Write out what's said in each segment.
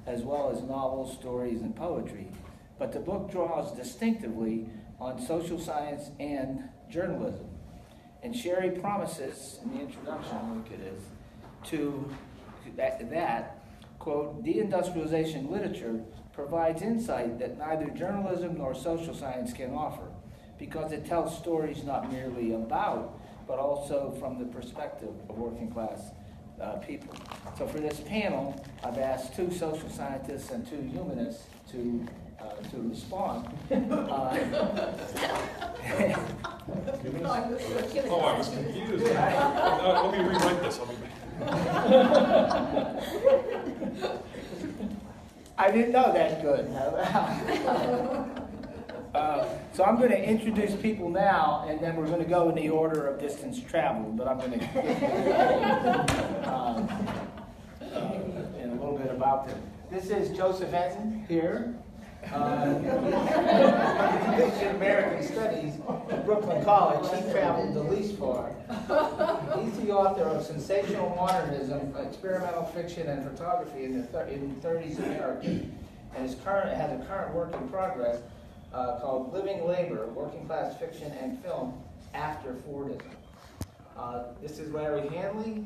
as well as novels, stories, and poetry. But the book draws distinctively on social science and journalism. And Sherry promises, in the introduction, I think it is, to that, quote, deindustrialization literature provides insight that neither journalism nor social science can offer, because it tells stories not merely about, but also from the perspective of working class people. So for this panel, I've asked two social scientists and two humanists to respond. Oh, I was confused. Let me rewrite this. I didn't know that good. So I'm going to introduce people now, and then we're going to go in the order of distance traveled, but I'm going to in a little bit about them. This is Joseph Entin here. English and American Studies at Brooklyn College. He traveled the least far. He's the author of Sensational Modernism, Experimental Fiction and Photography in the 30s America, and has a current work in progress called Living Labor, Working Class Fiction and Film After Fordism. This is Larry Hanley,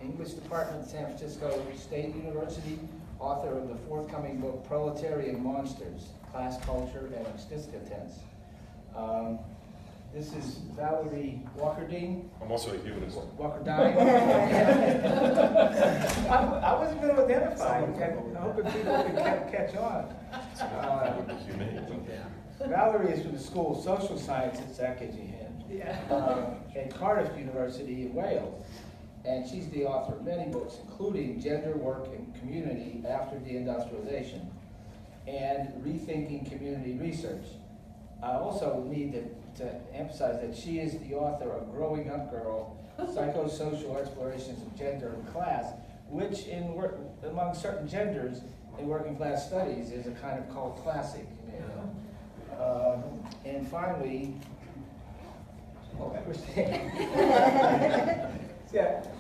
English Department, San Francisco State University, author of the forthcoming book Proletarian Monsters, Class Culture and Existence. This is Valerie Walkerdine. I'm also a humanist. Walkerdine. I wasn't going to identify. I'm hoping people would catch on. Valerie is from the School of Social Sciences at Cardiff University in Wales. And she's the author of many books, including Gender, Work, and Community After Deindustrialization and Rethinking Community Research. I also need to emphasize that she is the author of Growing Up Girl, Psychosocial Explorations of Gender and Class, which among certain genders in working class studies is a kind of cult classic. And finally,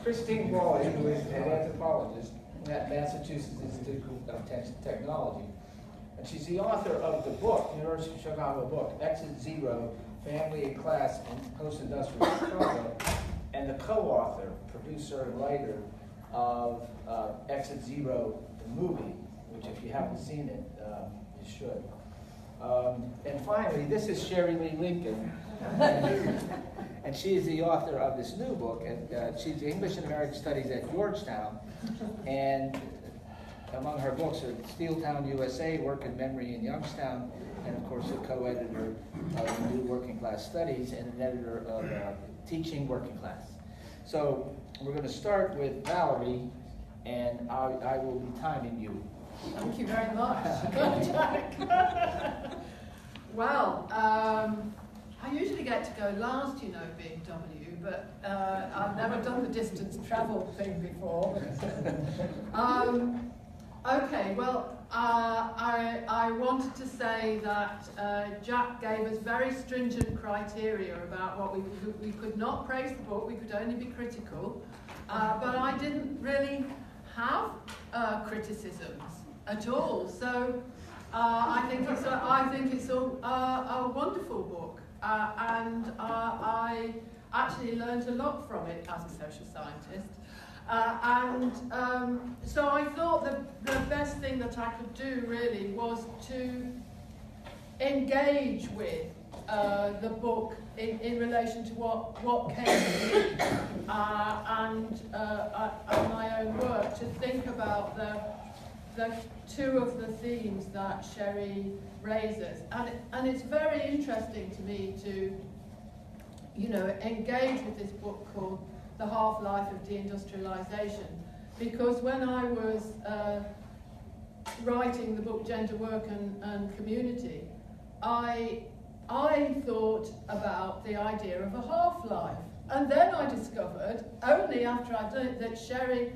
Christine Walley, who is an anthropologist at Massachusetts Institute of Technology. And she's the author of the book, University of Chicago book, Exit Zero, Family and Class in Post-Industrial Chicago, and the co-author, producer, and writer of Exit Zero, the movie, which if you haven't seen it, you should. And finally, this is Sherry Lee Linkon. And she is the author of this new book, and she's English and American Studies at Georgetown. And among her books are Steeltown, USA, Work and Memory in Youngstown, and of course a co-editor of the New Working Class Studies and an editor of Teaching Working Class. So we're going to start with Valerie, and I will be timing you. Thank you very much, Jack. Well, I usually get to go last, being W, but I've never done the distance travel thing before. Okay, well, I wanted to say that Jack gave us very stringent criteria about what we could not praise the book, we could only be critical, but I didn't really have criticisms at all. So I think it's a wonderful book, and I actually learned a lot from it as a social scientist. So I thought the best thing that I could do really was to engage with the book in relation to what came to me and my own work, to think about the two of the themes that Sherry raises, and it's very interesting to me to engage with this book called The Half-Life of Deindustrialization, because when I was writing the book Gender, Work and Community, I thought about the idea of a half-life, and then I discovered, only after I'd done it, that Sherry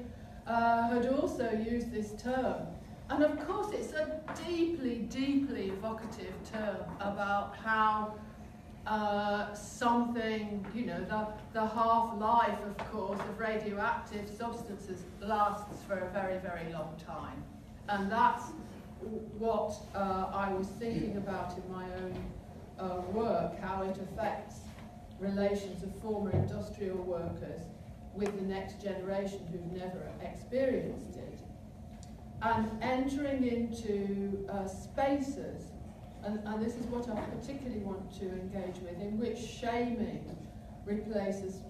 had also used this term. And of course it's a deeply, deeply evocative term about how something, the half-life, of course, of radioactive substances lasts for a very, very long time. And that's what I was thinking about in my own work, how it affects relations of former industrial workers with the next generation who've never experienced it. And entering into spaces, and this is what I particularly want to engage with, in which shaming replaces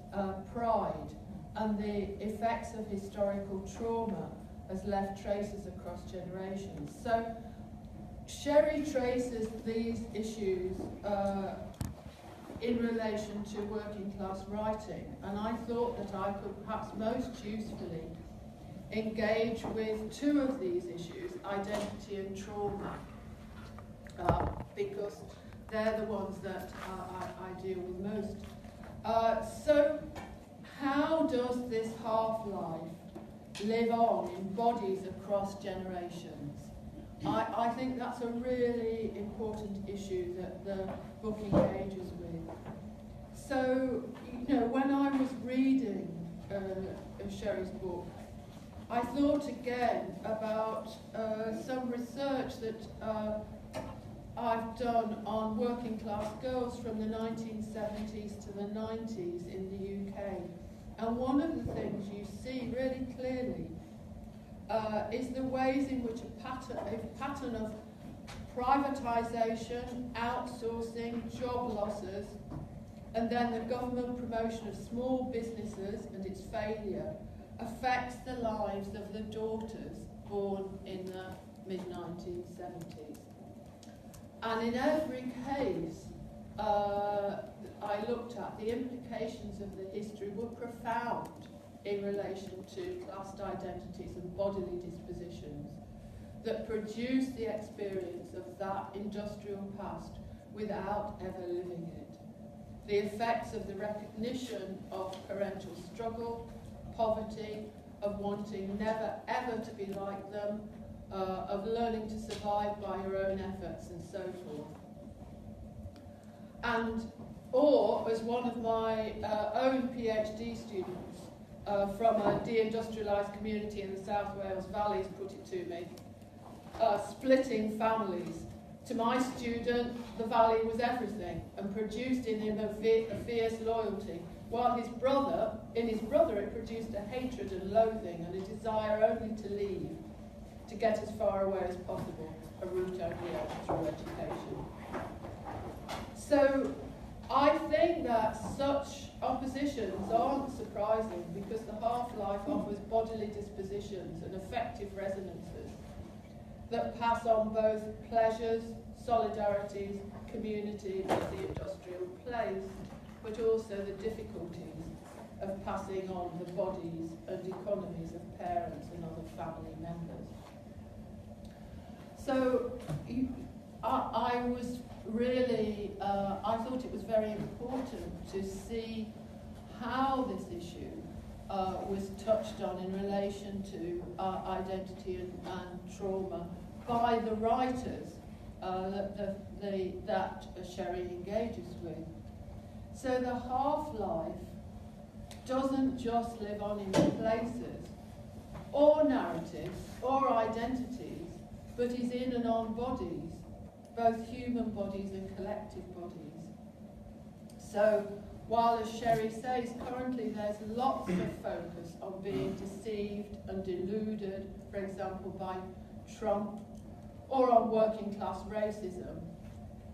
pride, and the effects of historical trauma has left traces across generations. So Sherry traces these issues in relation to working class writing, and I thought that I could perhaps most usefully engage with two of these issues, identity and trauma, because they're the ones that I deal with most. So how does this half-life live on in bodies across generations? I think that's a really important issue that the book engages with. So, when I was reading Sherry's book, I thought again about some research that I've done on working class girls from the 1970s to the 90s in the UK. And one of the things you see really clearly is the ways in which a pattern of privatisation, outsourcing, job losses, and then the government promotion of small businesses and its failure affects the lives of the daughters born in the mid-1970s. And in every case I looked at, the implications of the history were profound in relation to class identities and bodily dispositions that produce the experience of that industrial past without ever living it. The effects of the recognition of parental struggle, poverty, of wanting never ever to be like them, of learning to survive by your own efforts and so forth. Or as one of my own PhD students from a deindustrialised community in the South Wales Valleys put it to me, splitting families. To my student, the Valley was everything and produced in him a fierce loyalty, while in his brother it produced a hatred and loathing and a desire only to leave, to get as far away as possible, a route only through education. So I think that such oppositions aren't surprising because the half-life offers bodily dispositions and affective resonances that pass on both pleasures, solidarities, communities of the industrial place, but also the difficulties of passing on the bodies and economies of parents and other family members. So I was really, I thought it was very important to see how this issue was touched on in relation to identity and trauma by the writers that Sherry engages with. So the half-life doesn't just live on in places or narratives or identities, but is in and on bodies, both human bodies and collective bodies. So while, as Sherry says, currently there's lots of focus on being deceived and deluded, for example, by Trump, or on working class racism,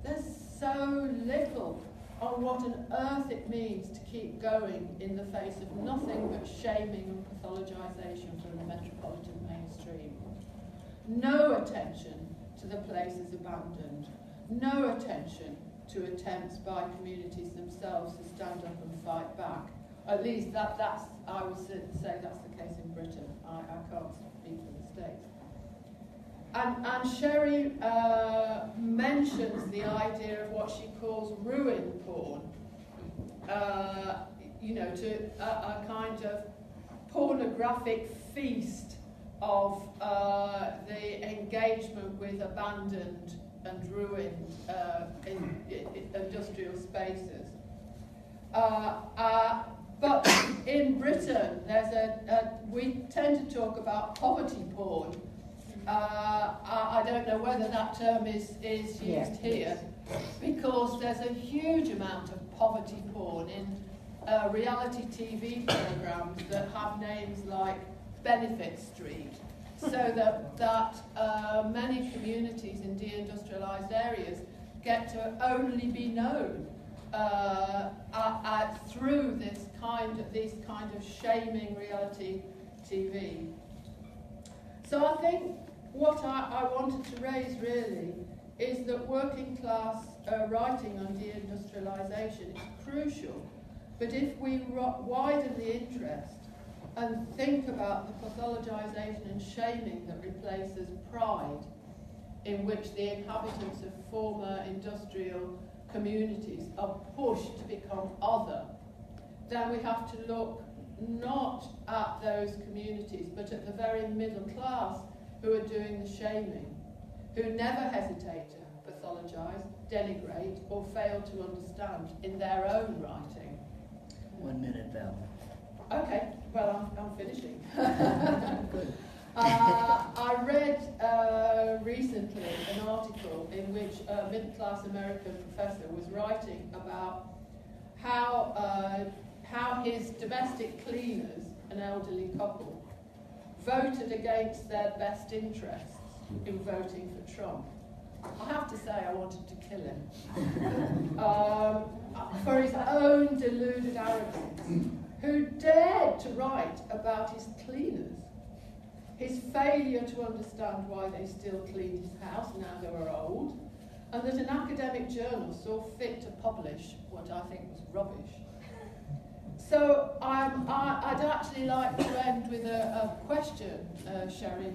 there's so little on what on earth it means to keep going in the face of nothing but shaming and pathologisation from the metropolitan mainstream. No attention to the places abandoned, no attention to attempts by communities themselves to stand up and fight back. At least that's I would say that's the case in Britain. I can't speak for the States. And Sherry mentions the idea of what she calls ruin porn, to a kind of pornographic feast of the engagement with abandoned and ruined industrial spaces. But in Britain, we tend to talk about poverty porn, I don't know whether that term is used here, because there's a huge amount of poverty porn in reality TV programs that have names like Benefit Street, so that many communities in deindustrialised areas get to only be known through these kind of shaming reality TV. So I think what I wanted to raise really is that working class writing on deindustrialisation is crucial, but if we widen the interest and think about the pathologisation and shaming that replaces pride, in which the inhabitants of former industrial communities are pushed to become other, then we have to look not at those communities, but at the very middle class who are doing the shaming, who never hesitate to pathologise, denigrate, or fail to understand in their own writing. 1 minute, Val. Okay, well, I'm finishing. I read recently an article in which a middle-class American professor was writing about how his domestic cleaners, an elderly couple, voted against their best interests in voting for Trump. I have to say I wanted to kill him for his own deluded arrogance, who dared to write about his cleaners, his failure to understand why they still cleaned his house now they were old, and that an academic journal saw fit to publish what I think was rubbish. So I'd actually like to end with a question, Sherry.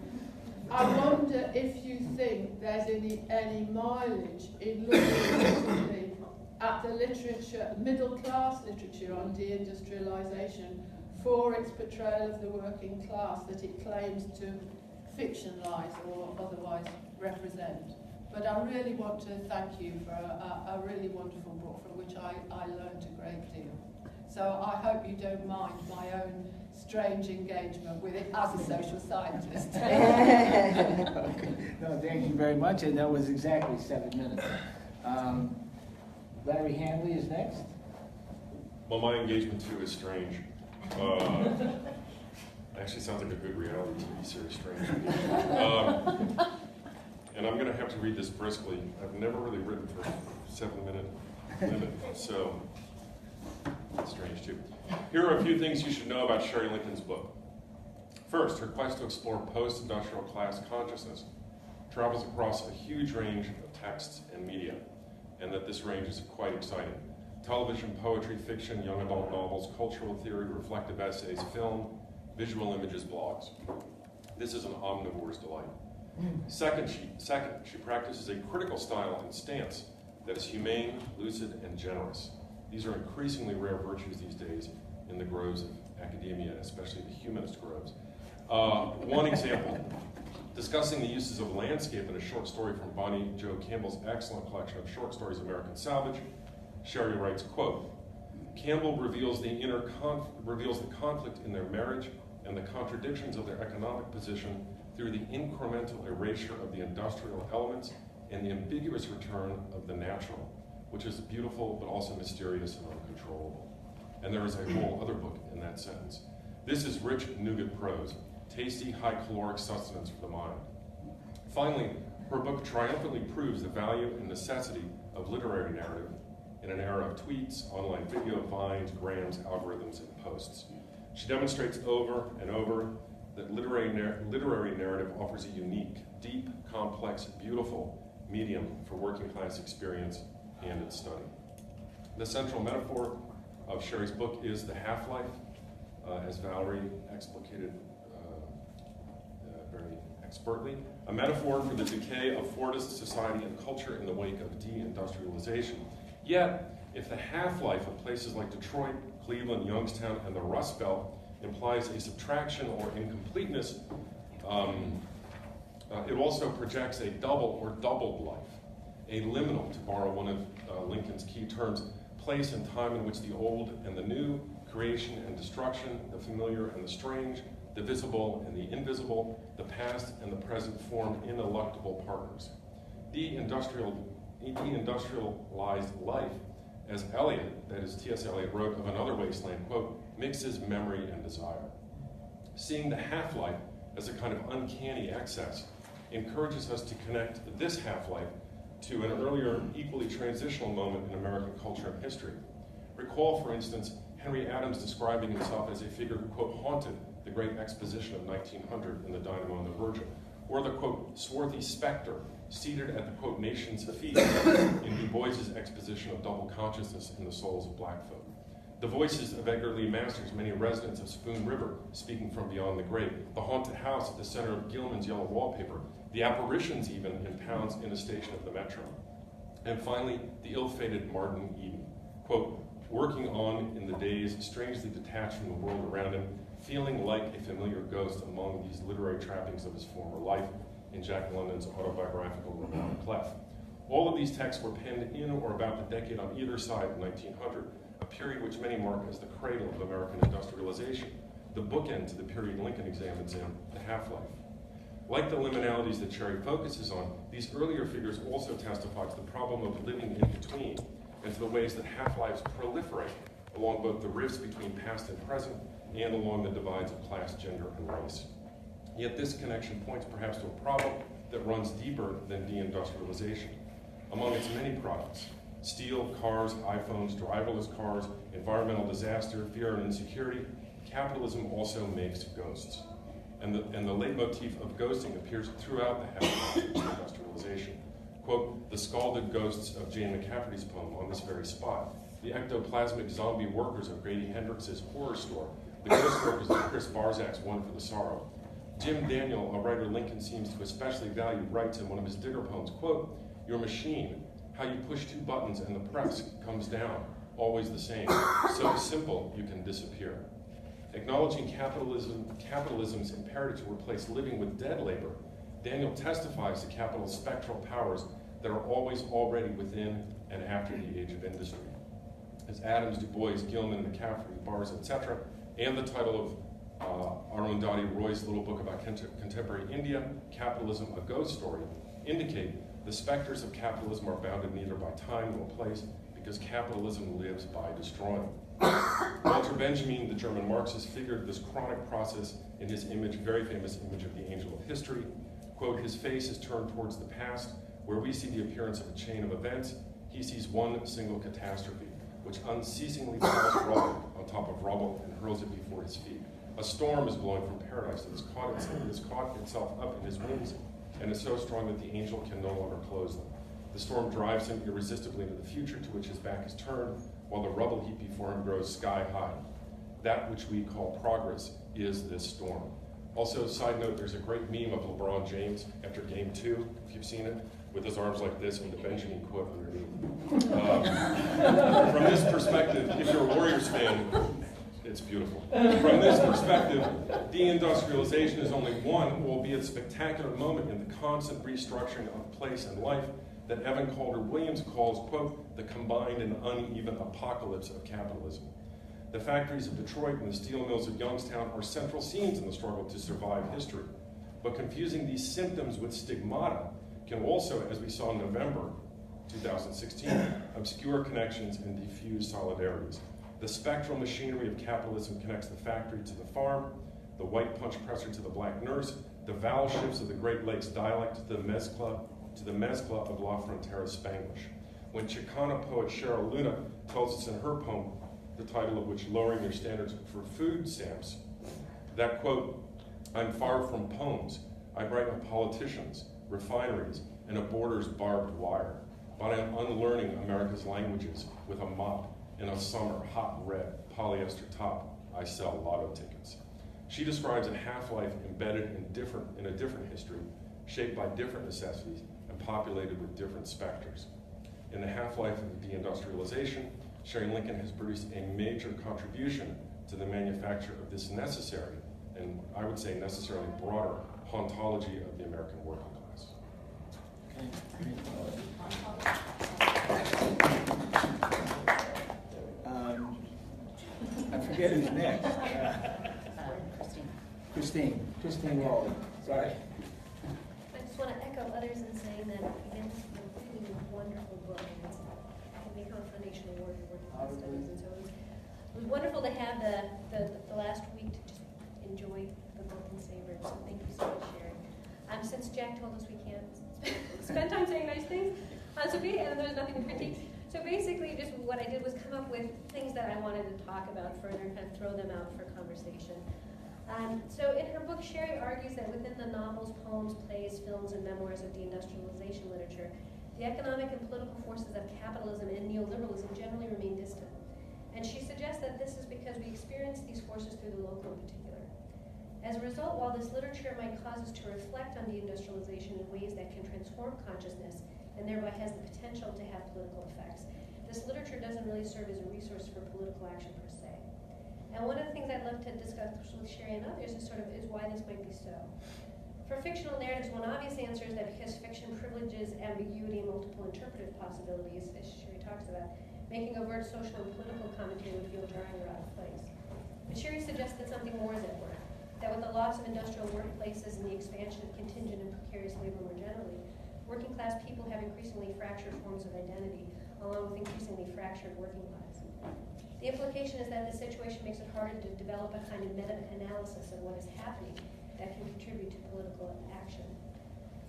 I wonder if you think there's any mileage in looking recently at the literature, middle-class literature on deindustrialisation for its portrayal of the working class that it claims to fictionalise or otherwise represent. But I really want to thank you for a really wonderful book from which I learned a great deal. So I hope you don't mind my own strange engagement with it as a social scientist. No, thank you very much, and that was exactly 7 minutes. Valerie Hanley is next. Well, my engagement too is strange. Actually sounds like a good reality TV series, strange. And I'm going to have to read this briskly. I've never really written for 7-minute limit, so it's strange too. Here are a few things you should know about Sherry Lincoln's book. First, her quest to explore post-industrial class consciousness travels across a huge range of texts and media, and that this range is quite exciting. Television, poetry, fiction, young adult novels, cultural theory, reflective essays, film, visual images, blogs. This is an omnivore's delight. Second, she practices a critical style and stance that is humane, lucid, and generous. These are increasingly rare virtues these days in the groves of academia, especially the humanist groves. One example, discussing the uses of landscape in a short story from Bonnie Jo Campbell's excellent collection of short stories, American Salvage, Sherry writes, quote, Campbell reveals the conflict in their marriage and the contradictions of their economic position through the incremental erasure of the industrial elements and the ambiguous return of the natural, which is beautiful but also mysterious and uncontrollable. And there is a whole other book in that sentence. This is rich nougat prose, tasty, high-caloric sustenance for the mind. Finally, her book triumphantly proves the value and necessity of literary narrative in an era of tweets, online video, vines, grams, algorithms, and posts. She demonstrates over and over that literary narrative offers a unique, deep, complex, beautiful medium for working class experience and its study. The central metaphor of Sherry's book is the half-life, as Valerie explicated very expertly, a metaphor for the decay of Fordist society and culture in the wake of deindustrialization. Yet, if the half-life of places like Detroit, Cleveland, Youngstown, and the Rust Belt implies a subtraction or incompleteness, it also projects a double or doubled life, a liminal, to borrow one of Lincoln's key terms, place and time in which the old and the new, creation and destruction, the familiar and the strange, The visible and the invisible, the past and the present form ineluctable partners. Deindustrialized life, as Eliot, that is T.S. Eliot, wrote of another wasteland, quote, mixes memory and desire. Seeing the half-life as a kind of uncanny excess encourages us to connect this half-life to an earlier, equally transitional moment in American culture and history. Recall, for instance, Henry Adams describing himself as a figure who, quote, haunted the great exposition of 1900 in the Dynamo and the Virgin, or the, quote, swarthy specter seated at the, quote, nation's feet in Du Bois's exposition of double consciousness in the souls of black folk. The voices of Edgar Lee Masters, many residents of Spoon River, speaking from beyond the grate, the haunted house at the center of Gilman's yellow wallpaper, the apparitions even in Pound's in a station of the Metro. And finally, the ill-fated Martin Eden, quote, working on in the days strangely detached from the world around him, feeling like a familiar ghost among these literary trappings of his former life, in Jack London's autobiographical roman Clef. All of these texts were penned in or about the decade on either side of 1900, a period which many mark as the cradle of American industrialization, the bookend to the period Lincoln examines in, the half-life. Like the liminalities that Cherry focuses on, these earlier figures also testify to the problem of living in between, and to the ways that half-lives proliferate along both the rifts between past and present, and along the divides of class, gender, and race. Yet this connection points perhaps to a problem that runs deeper than deindustrialization. Among its many products, steel, cars, iPhones, driverless cars, environmental disaster, fear and insecurity, capitalism also makes ghosts. And the leitmotif of ghosting appears throughout the half-life of industrialization. Quote, the scalded ghosts of Jane McCafferty's poem on this very spot, the ectoplasmic zombie workers of Grady Hendrix's horror store, the ghost workers of Chris Barzak's One for the Sorrow. Jim Daniel, a writer Lincoln seems to especially value, writes in one of his Digger poems, quote, your machine, how you push two buttons and the press comes down, always the same, so simple you can disappear. Acknowledging capitalism's imperative to replace living with dead labor, Daniel testifies to capital's spectral powers that are always already within and after the age of industry. As Adams, Du Bois, Gilman, McCafferty, Bars, etc., and the title of Arundhati Roy's little book about contemporary India, Capitalism, A Ghost Story, indicate the specters of capitalism are bounded neither by time nor place, because capitalism lives by destroying. Walter Benjamin, the German Marxist, figured this chronic process in his image, very famous image of the angel of history. Quote, his face is turned towards the past, where we see the appearance of a chain of events. He sees one single catastrophe, which unceasingly piles rubble on top of rubble and hurls it before his feet. A storm is blowing from paradise that has caught itself up in his wings and is so strong that the angel can no longer close them. The storm drives him irresistibly into the future to which his back is turned, while the rubble heap before him grows sky high. That which we call progress is this storm. Also, side note, there's a great meme of LeBron James after game 2, if you've seen it, with his arms like this with the Benjamin quote underneath. From this perspective, if you're a Warriors fan, it's beautiful. From this perspective, deindustrialization is only one, albeit spectacular moment in the constant restructuring of place and life that Evan Calder Williams calls, quote, the combined and uneven apocalypse of capitalism. The factories of Detroit and the steel mills of Youngstown are central scenes in the struggle to survive history. But confusing these symptoms with stigmata can also, as we saw in November 2016, obscure connections and diffuse solidarities. The spectral machinery of capitalism connects the factory to the farm, the white punch presser to the black nurse, the vowel shifts of the Great Lakes dialect to the mezcla of La Frontera Spanglish. When Chicana poet Cheryl Luna tells us in her poem, the title of which, Lowering Your Standards for Food Stamps, that, quote, I'm far from poems. I write of politicians, refineries, and a border's barbed wire. But I am unlearning America's languages with a mop in a summer hot red polyester top. I sell lotto tickets. She describes a half-life embedded in a different history, shaped by different necessities, and populated with different specters. In the half-life of deindustrialization, Sherry Lincoln has produced a major contribution to the manufacture of this necessary, and I would say necessarily broader, hauntology of the American working class. I forget who's next. Christine. Christine Walley. Sorry. I just want to echo others in saying that, again, this is a really wonderful book, and it can become a foundational work in working class studies. And so it was wonderful to have the last week to just enjoy the book and savor it. So thank you so much, Sherry. Since Jack told us we can't spend time saying nice things, so and there's nothing to critique. So basically, just what I did was come up with things that I wanted to talk about further and kind of throw them out for conversation. So in her book, Sherry argues that within the novels, poems, plays, films, and memoirs of deindustrialization literature, the economic and political forces of capitalism and neoliberalism generally remain distant. And she suggests that this is because we experience these forces through the local in particular. As a result, while this literature might cause us to reflect on deindustrialization in ways that can transform consciousness and thereby has the potential to have political effects, this literature doesn't really serve as a resource for political action per se. And one of the things I'd love to discuss with Sherry and others is why this might be so. For fictional narratives, one obvious answer is that because fiction privileges ambiguity and multiple interpretive possibilities, as Sherry talks about, making overt social and political commentary would feel jarring or out of place. But Sherry suggests that something more is at work, that with the loss of industrial workplaces and the expansion of contingent and precarious labor more generally, working class people have increasingly fractured forms of identity, along with increasingly fractured working lives. The implication is that this situation makes it harder to develop a kind of meta-analysis of what is happening that can contribute to political action.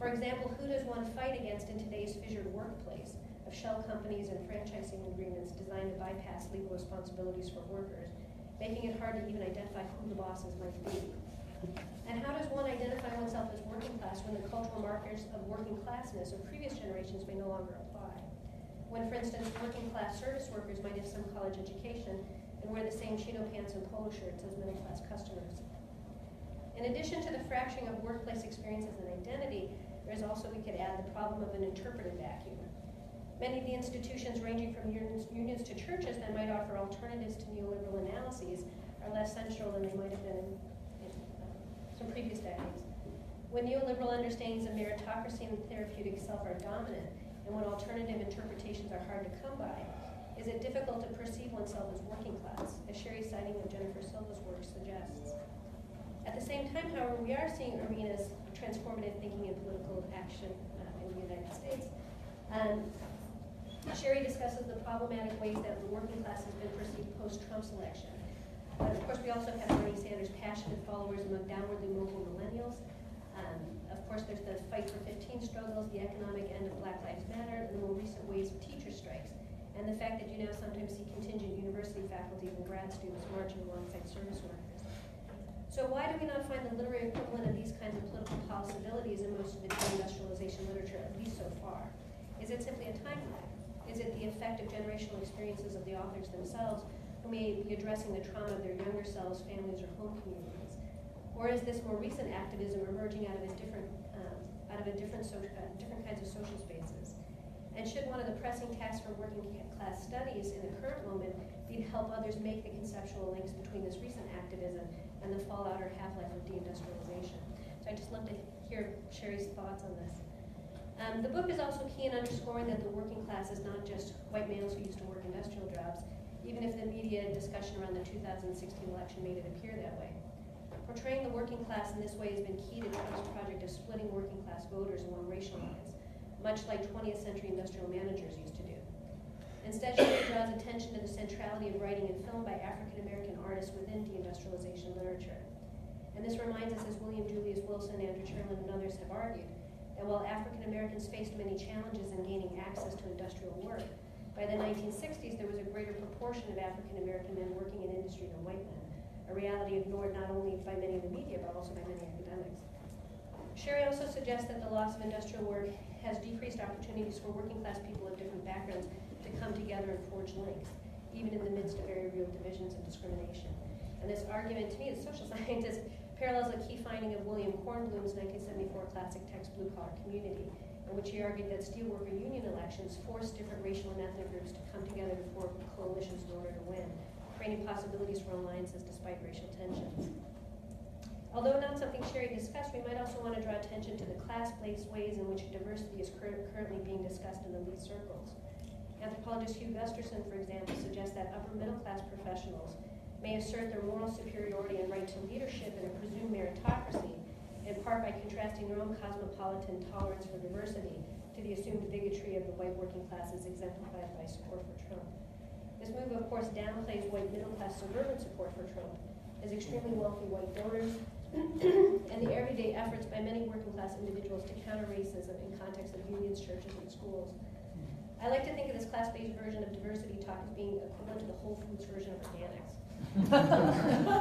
For example, who does one fight against in today's fissured workplace of shell companies and franchising agreements designed to bypass legal responsibilities for workers, making it hard to even identify who the bosses might be? And how does one identify oneself as working class when the cultural markers of working classness of previous generations may no longer apply? When, for instance, working class service workers might have some college education and wear the same chino pants and polo shirts as middle class customers. In addition to the fracturing of workplace experiences and identity, there's also, we could add, the problem of an interpretive vacuum. Many of the institutions ranging from unions to churches that might offer alternatives to neoliberal analyses are less central than they might have been in some previous decades. When neoliberal understandings of meritocracy and therapeutic self are dominant, and when alternative interpretations are hard to come by, is it difficult to perceive oneself as working class, as Sherry's citing of Jennifer Silva's work suggests. At the same time, however, we are seeing arenas of transformative thinking and political action in the United States. Sherry discusses the problematic ways that the working class has been perceived post-Trump's election. But of course, we also have Bernie Sanders' passionate followers among downwardly mobile millennials. Of course, there's the Fight for 15 struggles, the economic end of Black Lives Matter, and the more recent waves of teacher strikes, and the fact that you now sometimes see contingent university faculty and grad students marching alongside service workers. So why do we not find the literary equivalent of these kinds of political possibilities in most of the deindustrialization literature, at least so far? Is it simply a time lag? Is it the effect of generational experiences of the authors themselves who may be addressing the trauma of their younger selves, families, or home communities? Or is this more recent activism emerging out of different kinds of social spaces? And should one of the pressing tasks for working class studies in the current moment be to help others make the conceptual links between this recent activism and the fallout or half-life of deindustrialization? So I'd just love to hear Sherry's thoughts on this. The book is also key in underscoring that the working class is not just white males who used to work industrial jobs, even if the media discussion around the 2016 election made it appear that way. Portraying the working class in this way has been key to Trump's project of splitting working class voters along racial lines, much like 20th century industrial managers used to do. Instead, she draws attention to the centrality of writing and film by African American artists within deindustrialization literature. And this reminds us, as William Julius Wilson, Andrew Cherlin, and others have argued, that while African Americans faced many challenges in gaining access to industrial work, by the 1960s there was a greater proportion of African American men working in industry than white men, a reality ignored not only by many in the media, but also by many academics. Sherry also suggests that the loss of industrial work has decreased opportunities for working class people of different backgrounds to come together and forge links, even in the midst of very real divisions and discrimination. And this argument, to me, as a social scientist, parallels a key finding of William Kornblum's 1974 classic text, Blue Collar Community, in which he argued that steelworker union elections forced different racial and ethnic groups to come together to form coalitions in order to win, creating possibilities for alliances despite racial tensions. Although not something Sherry discussed, we might also want to draw attention to the class-based ways in which diversity is currently being discussed in elite circles. Anthropologist Hugh Gusterson, for example, suggests that upper middle-class professionals may assert their moral superiority and right to leadership in a presumed meritocracy, in part by contrasting their own cosmopolitan tolerance for diversity to the assumed bigotry of the white working classes exemplified by support for Trump. This move, of course, downplays white middle-class suburban support for Trump as extremely wealthy white donors and the everyday efforts by many working-class individuals to counter racism in context of unions, churches, and schools. I like to think of this class-based version of diversity talk as being equivalent to the Whole Foods version of organics. So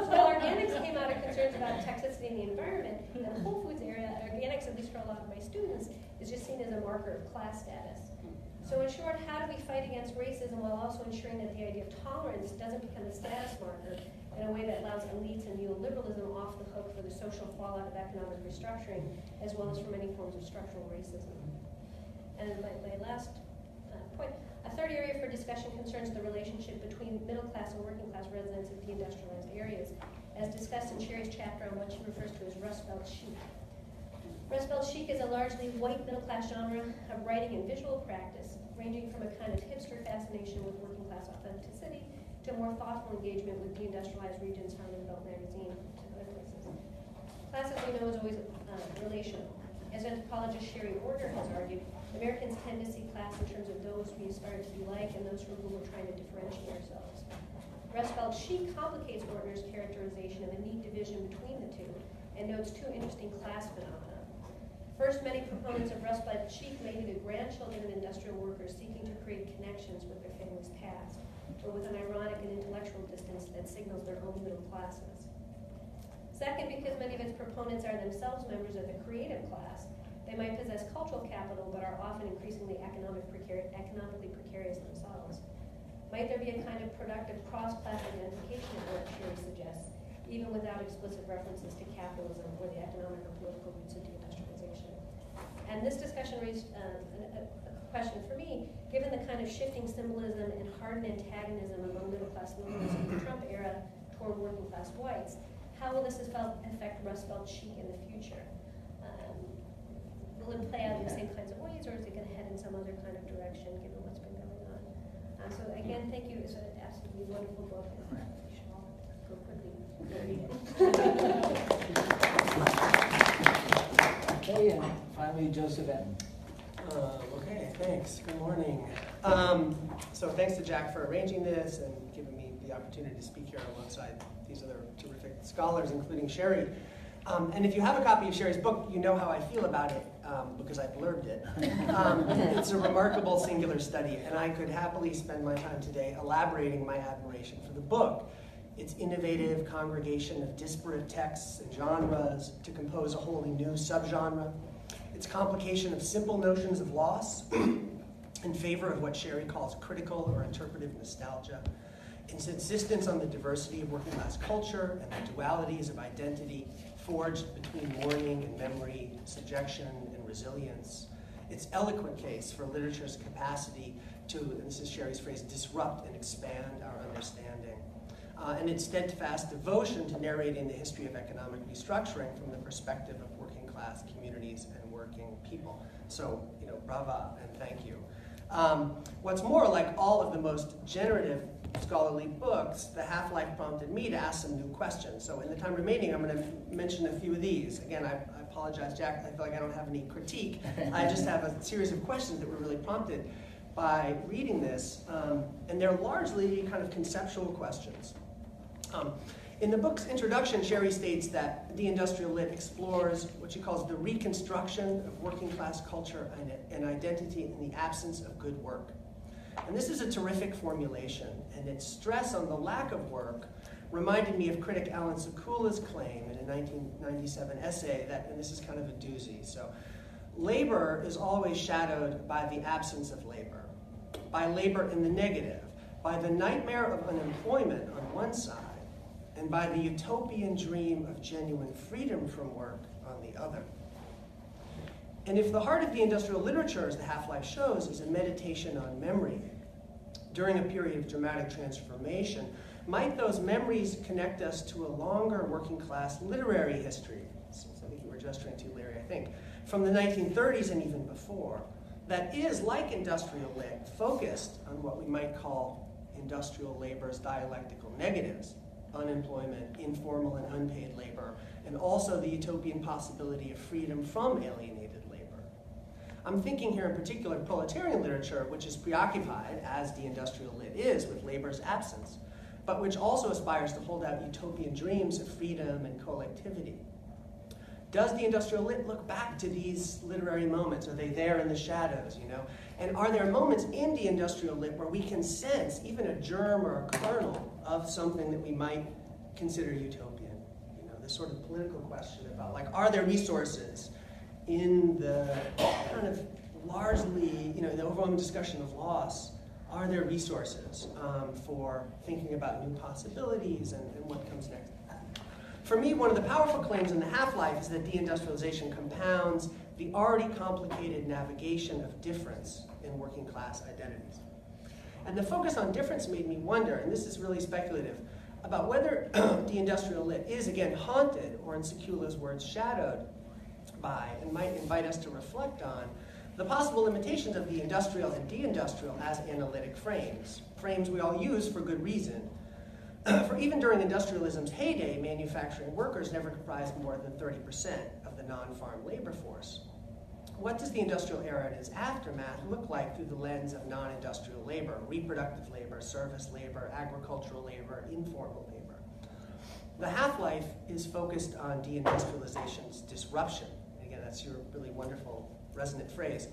while organics came out of concerns about toxicity in the environment, in the Whole Foods area, organics, at least for a lot of my students, is just seen as a marker of class status. So in short, how do we fight against racism while also ensuring that the idea of tolerance doesn't become a status marker in a way that allows elites and neoliberalism off the hook for the social fallout of economic restructuring, as well as for many forms of structural racism? And my last point, a third area for discussion concerns the relationship between middle class and working class residents of deindustrialized areas, as discussed in Sherry's chapter on what she refers to as Rust Belt chic. Rust Belt chic is a largely white middle class genre of writing and visual practice, ranging from a kind of hipster fascination with working class authenticity to a more thoughtful engagement with deindustrialized regions, Harlem Belt magazine, and other places. Class, as we know, is always relational. As anthropologist Sherry Order has argued, Americans tend to see class in terms of those we aspire to be like and those from whom we're trying to differentiate ourselves. Rust Belt chic complicates Order's characterization of a neat division between the two and notes two interesting class phenomena. First, many proponents of Rust Belt chic may be the grandchildren of industrial workers seeking to create connections with their family's past, but with an ironic and intellectual distance that signals their own middle classes. Second, because many of its proponents are themselves members of the creative class, they might possess cultural capital but are often increasingly economically precarious themselves. Might there be a kind of productive cross-class identification of what Sherry suggests, even without explicit references to capitalism or the economic or political roots of deindustrialization? And this discussion raised a question for me, given the kind of shifting symbolism and hardened antagonism among middle-class liberals in the Trump era toward working-class whites, how will this affect Rust Belt chic in the future? Will it play out in the same kinds of ways, or is it going to head in some other kind of direction, given what's been going on? So again, thank you. It's an absolutely wonderful book, and you should all go quickly read it. Okay, and finally, Joseph Entin. Okay, thanks. Good morning. So thanks to Jack for arranging this and giving me the opportunity to speak here alongside these other terrific scholars, including Sherry. And if you have a copy of Sherry's book, you know how I feel about it because I blurbed it. It's a remarkable singular study, and I could happily spend my time today elaborating my admiration for the book. Its innovative congregation of disparate texts and genres to compose a wholly new subgenre. Its complication of simple notions of loss in favor of what Sherry calls critical or interpretive nostalgia. Its insistence on the diversity of working class culture and the dualities of identity forged between mourning and memory, subjection and resilience. Its eloquent case for literature's capacity to, and this is Sherry's phrase, disrupt and expand our understanding. And its steadfast devotion to narrating the history of economic restructuring from the perspective of working class communities and working people. So, brava and thank you. What's more, like all of the most generative scholarly books, the half-life prompted me to ask some new questions. So in the time remaining, I'm going to mention a few of these. Again, I apologize, Jack, I feel like I don't have any critique. I just have a series of questions that were really prompted by reading this, and they're largely kind of conceptual questions. In the book's introduction, Sherry states that Deindustrial Lit explores what she calls the reconstruction of working class culture and identity in the absence of good work. And this is a terrific formulation, and its stress on the lack of work reminded me of critic Alan Sekula's claim in a 1997 essay that, and this is kind of a doozy, so labor is always shadowed by the absence of labor, by labor in the negative, by the nightmare of unemployment on one side, and by the utopian dream of genuine freedom from work on the other. And if the heart of the industrial literature, as the Half-Life shows, is a meditation on memory during a period of dramatic transformation, might those memories connect us to a longer working class literary history, something you were gesturing to, Larry, I think, from the 1930s and even before, that is, like Industrial Lit, focused on what we might call industrial labor's dialectical negatives, unemployment, informal and unpaid labor, and also the utopian possibility of freedom from alienated labor. I'm thinking here in particular of proletarian literature, which is preoccupied, as deindustrial lit is, with labor's absence, but which also aspires to hold out utopian dreams of freedom and collectivity. Does the industrial lit look back to these literary moments? Are they there in the shadows, you know? And are there moments in the industrial lit where we can sense even a germ or a kernel of something that we might consider utopian? You know, this sort of political question about, like, are there resources in the kind of largely, you know, the overwhelming discussion of loss? Are there resources for thinking about new possibilities and what comes next? For me, one of the powerful claims in the half-life is that deindustrialization compounds the already complicated navigation of difference in working class identities. And the focus on difference made me wonder, and this is really speculative, about whether deindustrial lit is, again, haunted, or in Sekula's words, shadowed by, and might invite us to reflect on, the possible limitations of the industrial and deindustrial as analytic frames we all use for good reason. For even during industrialism's heyday, manufacturing workers never comprised more than 30% of the non-farm labor force. What does the industrial era and its aftermath look like through the lens of non-industrial labor, reproductive labor, service labor, agricultural labor, informal labor? The half-life is focused on deindustrialization's disruption. Again, that's your really wonderful resonant phrase,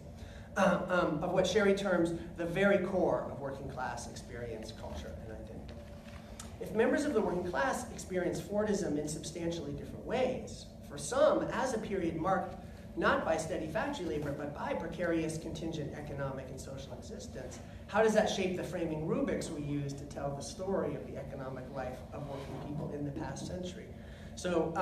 of what Sherry terms the very core of working class experience, culture, and identity. If members of the working class experience Fordism in substantially different ways, for some, as a period marked not by steady factory labor, but by precarious contingent economic and social existence, how does that shape the framing rubrics we use to tell the story of the economic life of working people in the past century? So,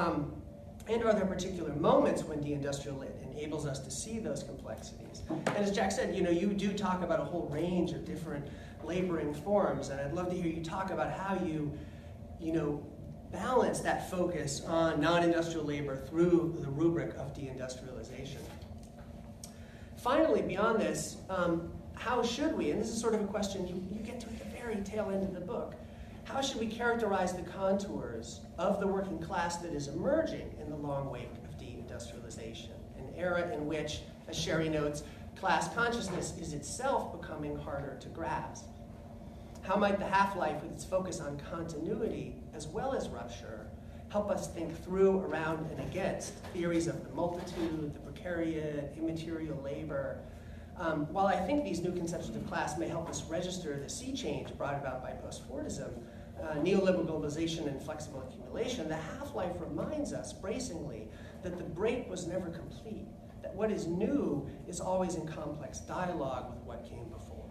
and are there particular moments when deindustrial lit enables us to see those complexities? And as Jack said, you know, you do talk about a whole range of different laboring forms, and I'd love to hear you talk about how you know, balance that focus on non-industrial labor through the rubric of deindustrialization. Finally, beyond this, how should we, and this is sort of a question you get to at the very tail end of the book, how should we characterize the contours of the working class that is emerging in the long wake of deindustrialization, an era in which, as Sherry notes, class consciousness is itself becoming harder to grasp? How might the half-life, with its focus on continuity as well as rupture, help us think through, around, and against theories of the multitude, the precariat, immaterial labor? While I think these new conceptions of class may help us register the sea change brought about by post-Fordism, neoliberal globalization and flexible accumulation, the half-life reminds us bracingly that the break was never complete, that what is new is always in complex dialogue with what came before.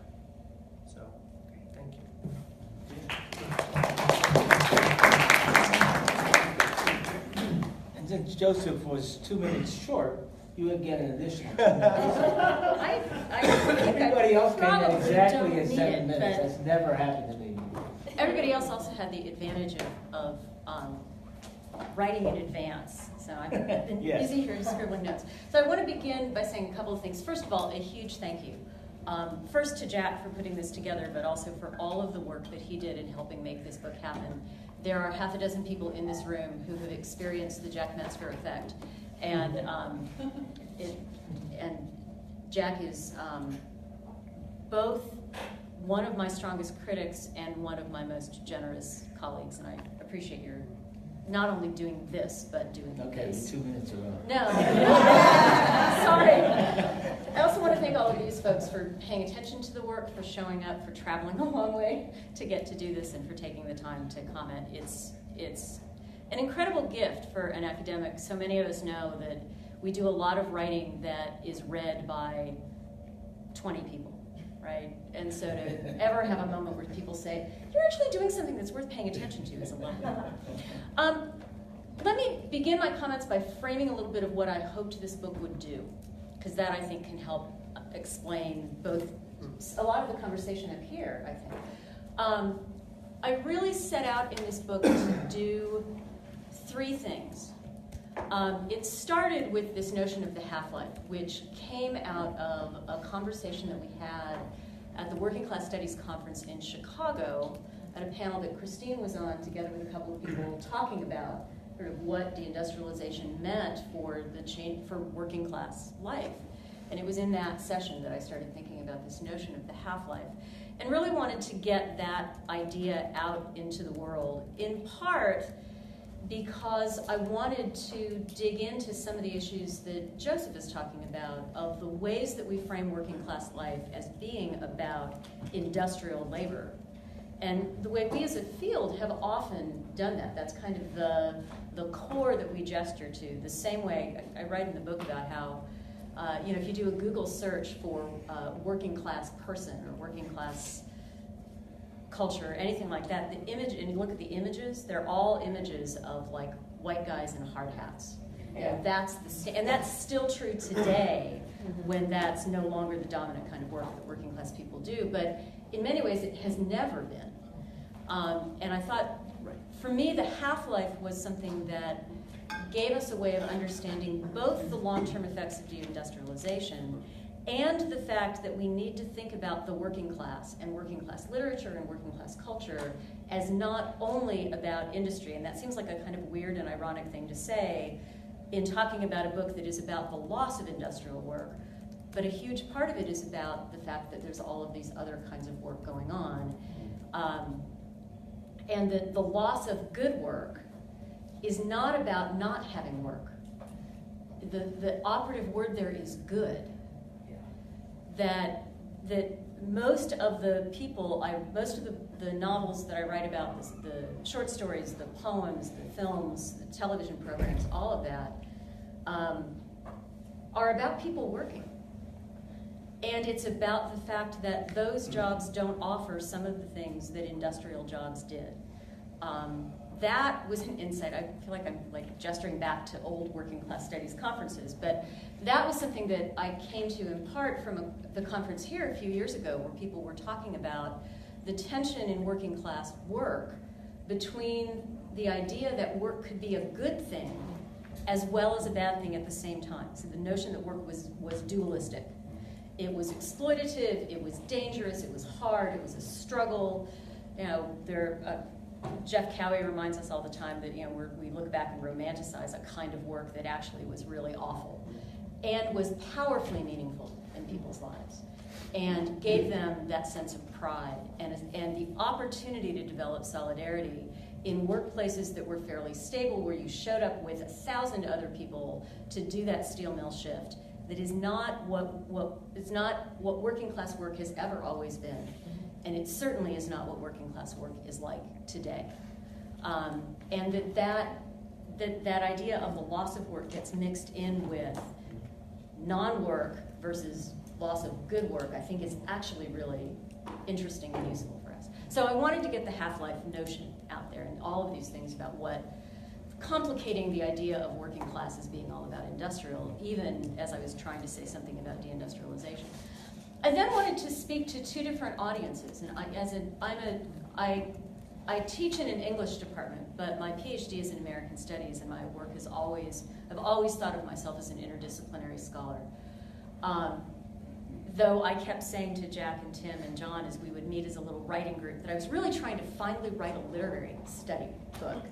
So, thank you. And since Joseph was 2 minutes short, you would get an additional 2 minutes. Everybody else came in exactly at 7 minutes. That's never happened to me. Everybody else also had the advantage of writing in advance. So I've been Yes. busy here scribbling notes. So I want to begin by saying a couple of things. First of all, a huge thank you. First to Jack for putting this together, but also for all of the work that he did in helping make this book happen. There are half a dozen people in this room who have experienced the Jack Metzgar effect. And Jack is both one of my strongest critics and one of my most generous colleagues, and I appreciate your not only doing this, but doing Okay, this. 2 minutes are up. No. Sorry. I also want to thank all of these folks for paying attention to the work, for showing up, for traveling a long way to get to do this, and for taking the time to comment. It's an incredible gift for an academic. So many of us know that we do a lot of writing that is read by 20 people, right? And so to ever have a moment where people say, you're actually doing something that's worth paying attention to is a lovely thing. Let me begin my comments by framing a little bit of what I hoped this book would do, because that I think can help explain both a lot of the conversation up here, I think. I really set out in this book to do 3 things. It started with this notion of the half-life, which came out of a conversation that we had at the Working Class Studies Conference in Chicago at a panel that Christine was on together with a couple of people talking about sort of what deindustrialization meant for the change for working class life. And it was in that session that I started thinking about this notion of the half-life, and really wanted to get that idea out into the world, in part because I wanted to dig into some of the issues that Joseph is talking about, of the ways that we frame working class life as being about industrial labor. And the way we as a field have often done that. That's kind of the core that we gesture to. The same way I write in the book about how, if you do a Google search for working class person or working class culture, anything like that, the image, and you look at the images, they're all images of like white guys in hard hats. Yeah. And that's still true today, when that's no longer the dominant kind of work that working class people do. But in many ways, it has never been. And I thought, for me, the half-life was something that gave us a way of understanding both the long-term effects of deindustrialization and the fact that we need to think about the working class and working class literature and working class culture as not only about industry. And that seems like a kind of weird and ironic thing to say in talking about a book that is about the loss of industrial work, but a huge part of it is about the fact that there's all of these other kinds of work going on. And that the loss of good work is not about not having work. The operative word there is good. That most of the people, most of the novels that I write about, the short stories, the poems, the films, the television programs, all of that, are about people working. And it's about the fact that those jobs don't offer some of the things that industrial jobs did. That was an insight. I feel like I'm like gesturing back to old working class studies conferences, but that was something that I came to in part from the conference here a few years ago, where people were talking about the tension in working class work between the idea that work could be a good thing as well as a bad thing at the same time. So the notion that work was dualistic. It was exploitative, it was dangerous, it was hard, it was a struggle. Jeff Cowie reminds us all the time that we look back and romanticize a kind of work that actually was really awful and was powerfully meaningful in people's lives and gave them that sense of pride and the opportunity to develop solidarity in workplaces that were fairly stable, where you showed up with 1,000 other people to do that steel mill shift. That is not what working class work has ever always been. And it certainly is not what working class work is like today. And that idea of the loss of work gets mixed in with non-work versus loss of good work, I think is actually really interesting and useful for us. So I wanted to get the half-life notion out there and all of these things about what complicating the idea of working class as being all about industrial, even as I was trying to say something about deindustrialization. I then wanted to speak to two different audiences, and I teach in an English department, but my PhD is in American Studies, and my work I've always thought of myself as an interdisciplinary scholar. Though I kept saying to Jack and Tim and John as we would meet as a little writing group that I was really trying to finally write a literary study book,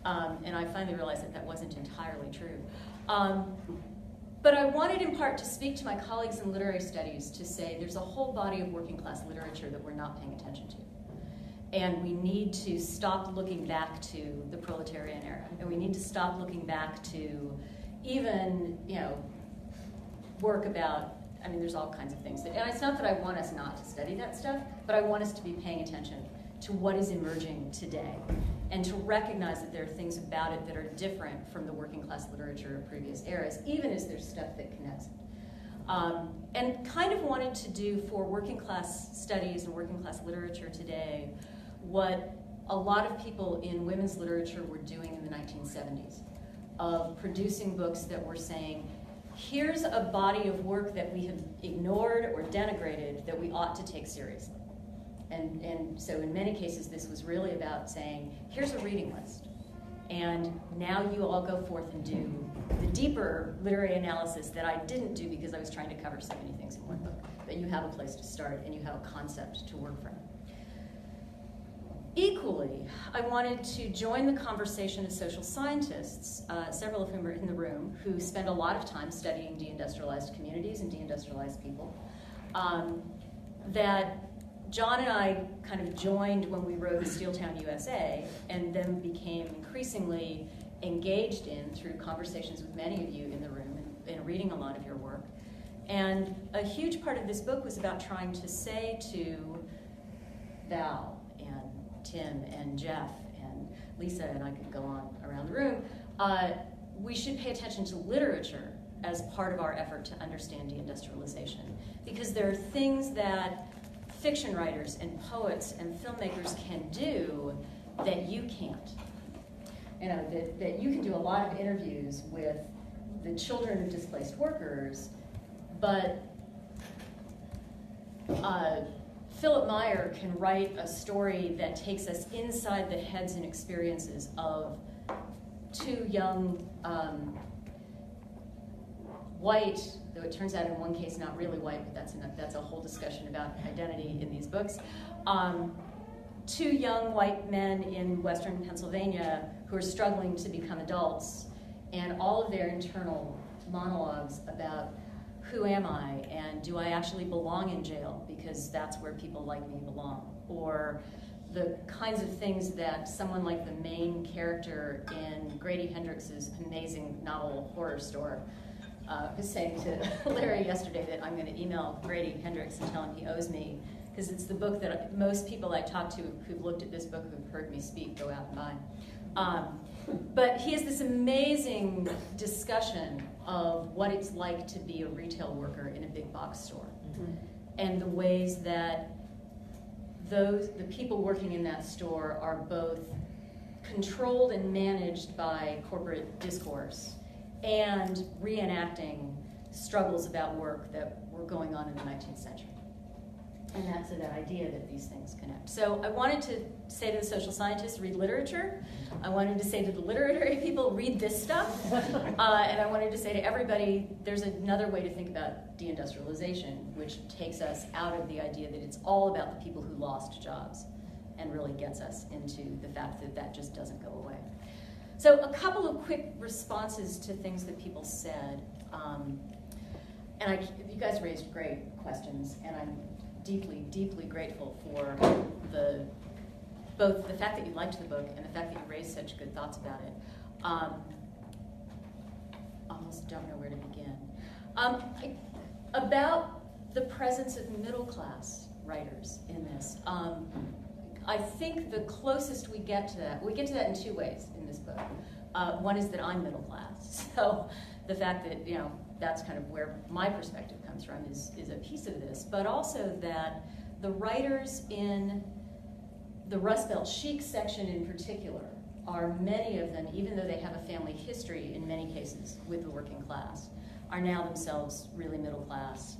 and I finally realized that wasn't entirely true. But I wanted in part to speak to my colleagues in literary studies to say there's a whole body of working class literature that we're not paying attention to. And we need to stop looking back to the proletarian era. And we need to stop looking back to even, work about, there's all kinds of things. And it's not that I want us not to study that stuff, but I want us to be paying attention to what is emerging today, and to recognize that there are things about it that are different from the working class literature of previous eras, even as there's stuff that connects it. And kind of wanted to do for working class studies and working class literature today what a lot of people in women's literature were doing in the 1970s, of producing books that were saying, here's a body of work that we have ignored or denigrated that we ought to take seriously. And so in many cases, this was really about saying, here's a reading list. And now you all go forth and do the deeper literary analysis that I didn't do because I was trying to cover so many things in one book. But you have a place to start and you have a concept to work from. Equally, I wanted to join the conversation of social scientists, several of whom are in the room, who spend a lot of time studying deindustrialized communities and deindustrialized people, that John and I kind of joined when we wrote Steeltown, USA, and then became increasingly engaged in through conversations with many of you in the room and reading a lot of your work. And a huge part of this book was about trying to say to Val and Tim and Jeff and Lisa, and I could go on around the room, we should pay attention to literature as part of our effort to understand deindustrialization. Because there are things that fiction writers and poets and filmmakers can do that you can't. You know, that you can do a lot of interviews with the children of displaced workers, but Philip Meyer can write a story that takes us inside the heads and experiences of two young white, though it turns out in one case not really white, but that's a whole discussion about identity in these books. Two young white men in Western Pennsylvania who are struggling to become adults, and all of their internal monologues about who am I, and do I actually belong in jail because that's where people like me belong, or the kinds of things that someone like the main character in Grady Hendrix's amazing novel Horror Store was saying to Larry yesterday that I'm going to email Grady Hendrix and tell him he owes me, because it's the book that most people I talk to who've looked at this book, who've heard me speak, go out and buy. But he has this amazing discussion of what it's like to be a retail worker in a big box store, and the ways that the people working in that store are both controlled and managed by corporate discourse and reenacting struggles about work that were going on in the 19th century. And that's that idea that these things connect. So I wanted to say to the social scientists, read literature. I wanted to say to the literary people, read this stuff. And I wanted to say to everybody, there's another way to think about deindustrialization, which takes us out of the idea that it's all about the people who lost jobs and really gets us into the fact that that just doesn't go away. So a couple of quick responses to things that people said. You guys raised great questions, and I'm deeply, deeply grateful for both the fact that you liked the book and the fact that you raised such good thoughts about it. Almost don't know where to begin. About the presence of middle-class writers in this. I think the closest we get to that in two ways in this book. One is that I'm middle class, so the fact that, that's kind of where my perspective comes from is a piece of this, but also that the writers in the Rust Belt chic section in particular are, many of them, even though they have a family history in many cases with the working class, are now themselves really middle class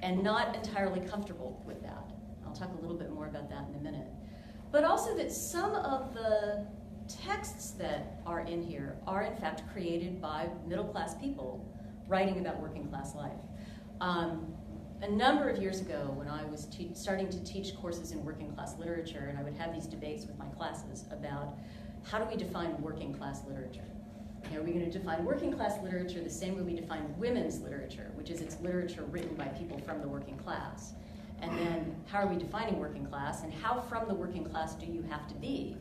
and not entirely comfortable with that. I'll talk a little bit more about that in a minute. But also that some of the texts that are in here are in fact created by middle class people writing about working class life. A number of years ago, when I was starting to teach courses in working class literature, and I would have these debates with my classes about how do we define working class literature? Are we going to define working class literature the same way we define women's literature, which is it's literature written by people from the working class? And then how are we defining working class, and how from the working class do you have to be?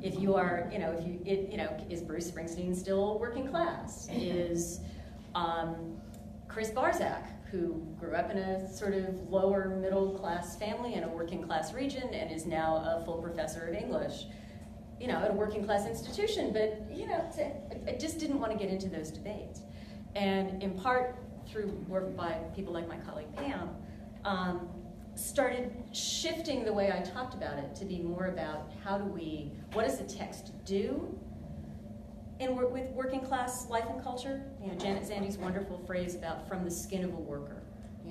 If you are, is Bruce Springsteen still working class? Is Chris Barzak, who grew up in a sort of lower middle class family in a working class region and is now a full professor of English, at a working class institution, but I just didn't want to get into those debates. And in part through work by people like my colleague Pam, started shifting the way I talked about it to be more about what does the text do with working class life and culture? Janet Zandy's wonderful phrase about from the skin of a worker.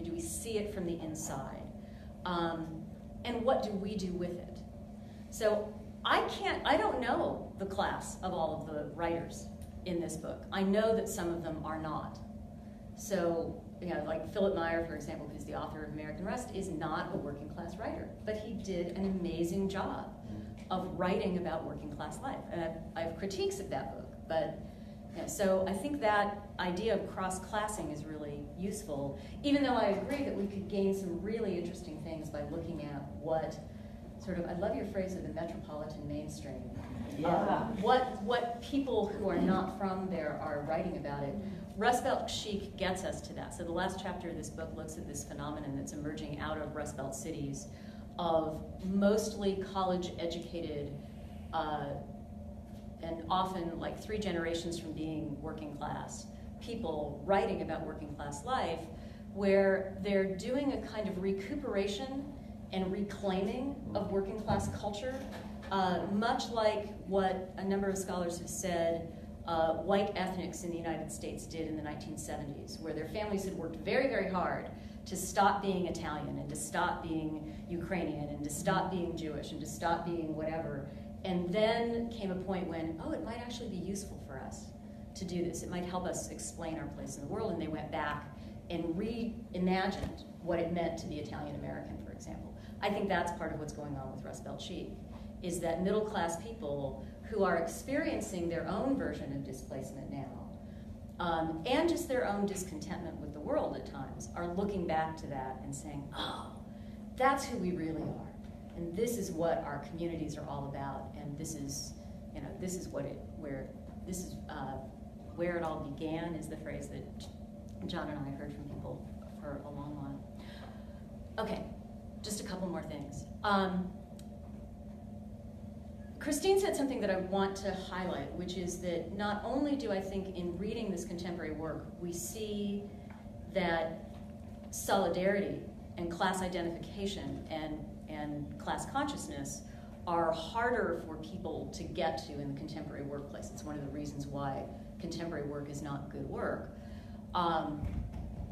Do we see it from the inside? And what do we do with it? So I don't know the class of all of the writers in this book. I know that some of them are not. So, like Philip Meyer, for example, who's the author of American Rust, is not a working class writer, but he did an amazing job of writing about working class life. And I have critiques of that book, but so I think that idea of cross-classing is really useful, even though I agree that we could gain some really interesting things by looking at what sort of, I love your phrase of the metropolitan mainstream. Yeah. What people who are not from there are writing about it. Rust Belt chic gets us to that. So the last chapter of this book looks at this phenomenon that's emerging out of Rust Belt cities of mostly college-educated and often like 3 generations from being working class people writing about working class life, where they're doing a kind of recuperation and reclaiming of working class culture, much like what a number of scholars have said white ethnics in the United States did in the 1970s, where their families had worked very, very hard to stop being Italian and to stop being Ukrainian and to stop being Jewish and to stop being whatever. And then came a point when, oh, it might actually be useful for us to do this. It might help us explain our place in the world. And they went back and reimagined what it meant to be Italian American, for example. I think that's part of what's going on with Rust Belt chic, is that middle class people who are experiencing their own version of displacement now, and just their own discontentment with the world at times, are looking back to that and saying, oh, that's who we really are. And this is what our communities are all about, and this is where it all began, is the phrase that John and I heard from people for a long while. Okay, just a couple more things. Christine said something that I want to highlight, which is that not only do I think in reading this contemporary work, we see that solidarity and class identification and class consciousness are harder for people to get to in the contemporary workplace. It's one of the reasons why contemporary work is not good work.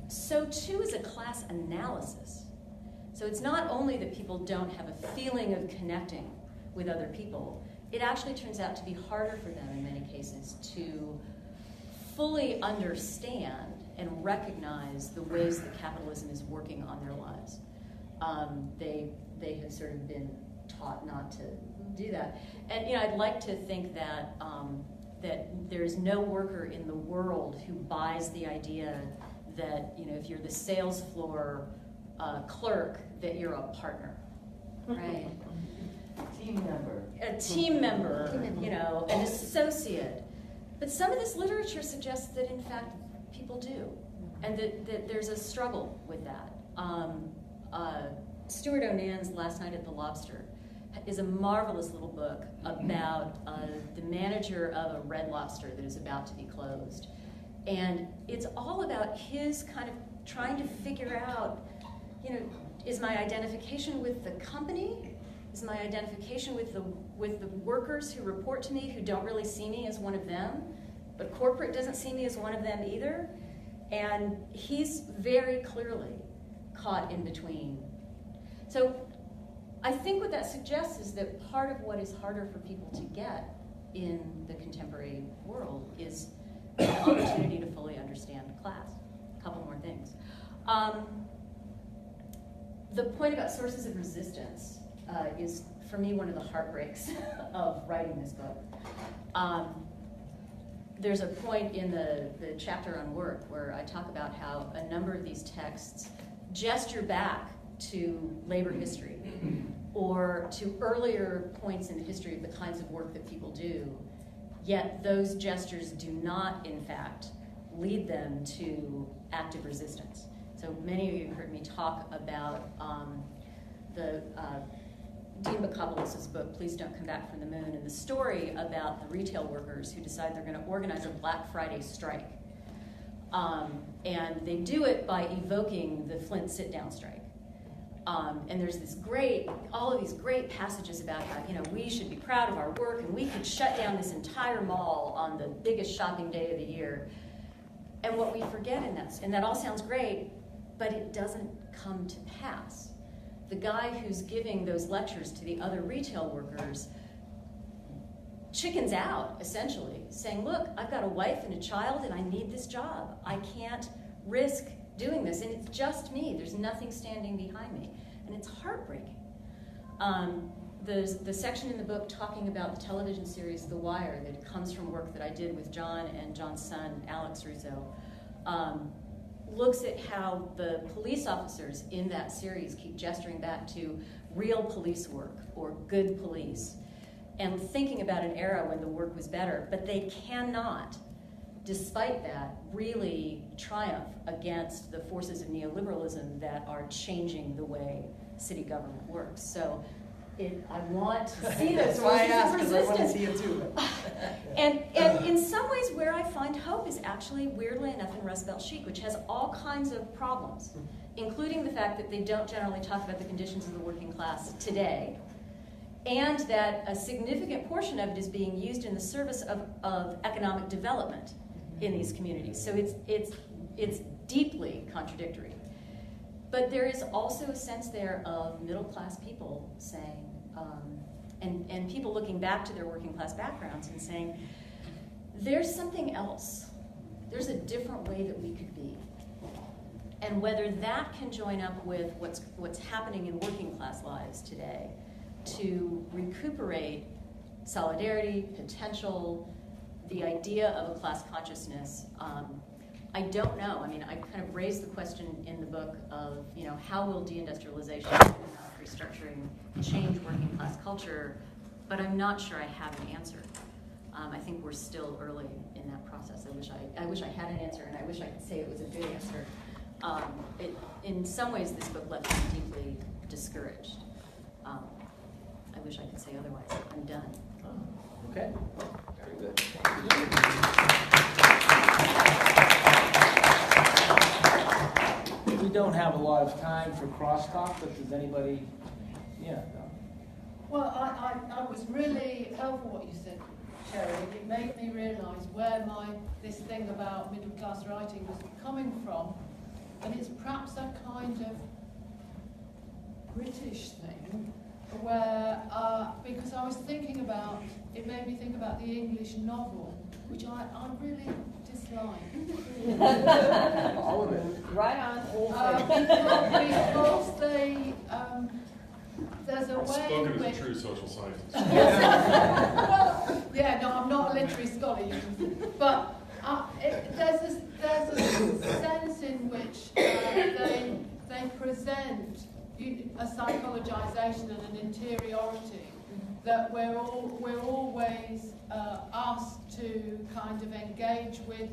So too is a class analysis. So it's not only that people don't have a feeling of connecting with other people, it actually turns out to be harder for them in many cases to fully understand and recognize the ways that capitalism is working on their lives. They have sort of been taught not to do that. And I'd like to think that that there's no worker in the world who buys the idea that if you're the sales floor clerk, that you're a partner, right? Team member. A team member, an associate. But some of this literature suggests that in fact people do, and that there's a struggle with that. Stuart Onan's Last Night at the Lobster is a marvelous little book about the manager of a Red Lobster that is about to be closed. And it's all about his kind of trying to figure out, is my identification with the company? Is my identification with the workers who report to me, who don't really see me as one of them, but corporate doesn't see me as one of them either? And he's very clearly caught in between. So I think what that suggests is that part of what is harder for people to get in the contemporary world is the opportunity to fully understand class. A couple more things. The point about sources of resistance is, for me, one of the heartbreaks of writing this book. There's a point in the chapter on work where I talk about how a number of these texts gesture back to labor history or to earlier points in the history of the kinds of work that people do, yet those gestures do not, in fact, lead them to active resistance. So many of you have heard me talk about Dean Bacopoulos' book, Please Don't Come Back from the Moon, and the story about the retail workers who decide they're going to organize a Black Friday strike. And they do it by evoking the Flint sit-down strike. And there's all of these great passages about how, we should be proud of our work and we could shut down this entire mall on the biggest shopping day of the year. And what we forget in that, and that all sounds great, but it doesn't come to pass. The guy who's giving those lectures to the other retail workers chickens out, essentially, saying, look, I've got a wife and a child and I need this job. I can't risk doing this, and it's just me. There's nothing standing behind me. And it's heartbreaking. the section in the book talking about the television series The Wire that comes from work that I did with John and John's son, Alex Russo, looks at how the police officers in that series keep gesturing back to real police work or good police and thinking about an era when the work was better, but they cannot, despite that, really triumph against the forces of neoliberalism that are changing the way city government works. So I want to see those That's why I forces asked, of because I want to resistance. see it too. And in some ways where I find hope is actually, weirdly enough, in Rust Belt Chic, which has all kinds of problems, including the fact that they don't generally talk about the conditions of the working class today, and that a significant portion of it is being used in the service of economic development in these communities. So it's deeply contradictory. But there is also a sense there of middle-class people saying, and people looking back to their working-class backgrounds and saying, there's something else. There's a different way that we could be. And whether that can join up with what's happening in working-class lives today to recuperate solidarity, potential, the idea of a class consciousness, I don't know. I mean, I kind of raised the question in the book of, how will deindustrialization and restructuring change working class culture, but I'm not sure I have an answer. I think we're still early in that process. I wish I had an answer, and I wish I could say it was a good answer. In some ways, this book left me deeply discouraged. I wish I could say otherwise. I'm done. Okay. Very good. We don't have a lot of time for crosstalk, but does anybody, no. Well, I was really helpful what you said, Sherry. It made me realise where this thing about middle class writing was coming from, and it's perhaps a kind of British thing, where because I was thinking about, it made me think about the English novel, which I really dislike. All of it. Right on. Because they, there's a way Spoken in as which... a true social scientist. Well, yeah, no, I'm not a literary scholar, but there's a sense in which they present a psychologization and an interiority that we're always asked to kind of engage with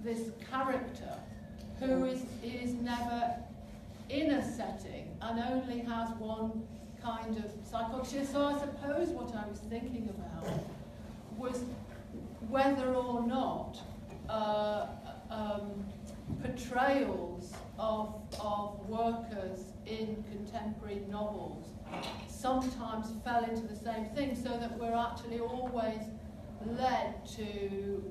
this character who is never in a setting and only has one kind of psychology. So I suppose what I was thinking about was whether or not portrayals of workers in contemporary novels sometimes fell into the same thing, so that we're actually always led to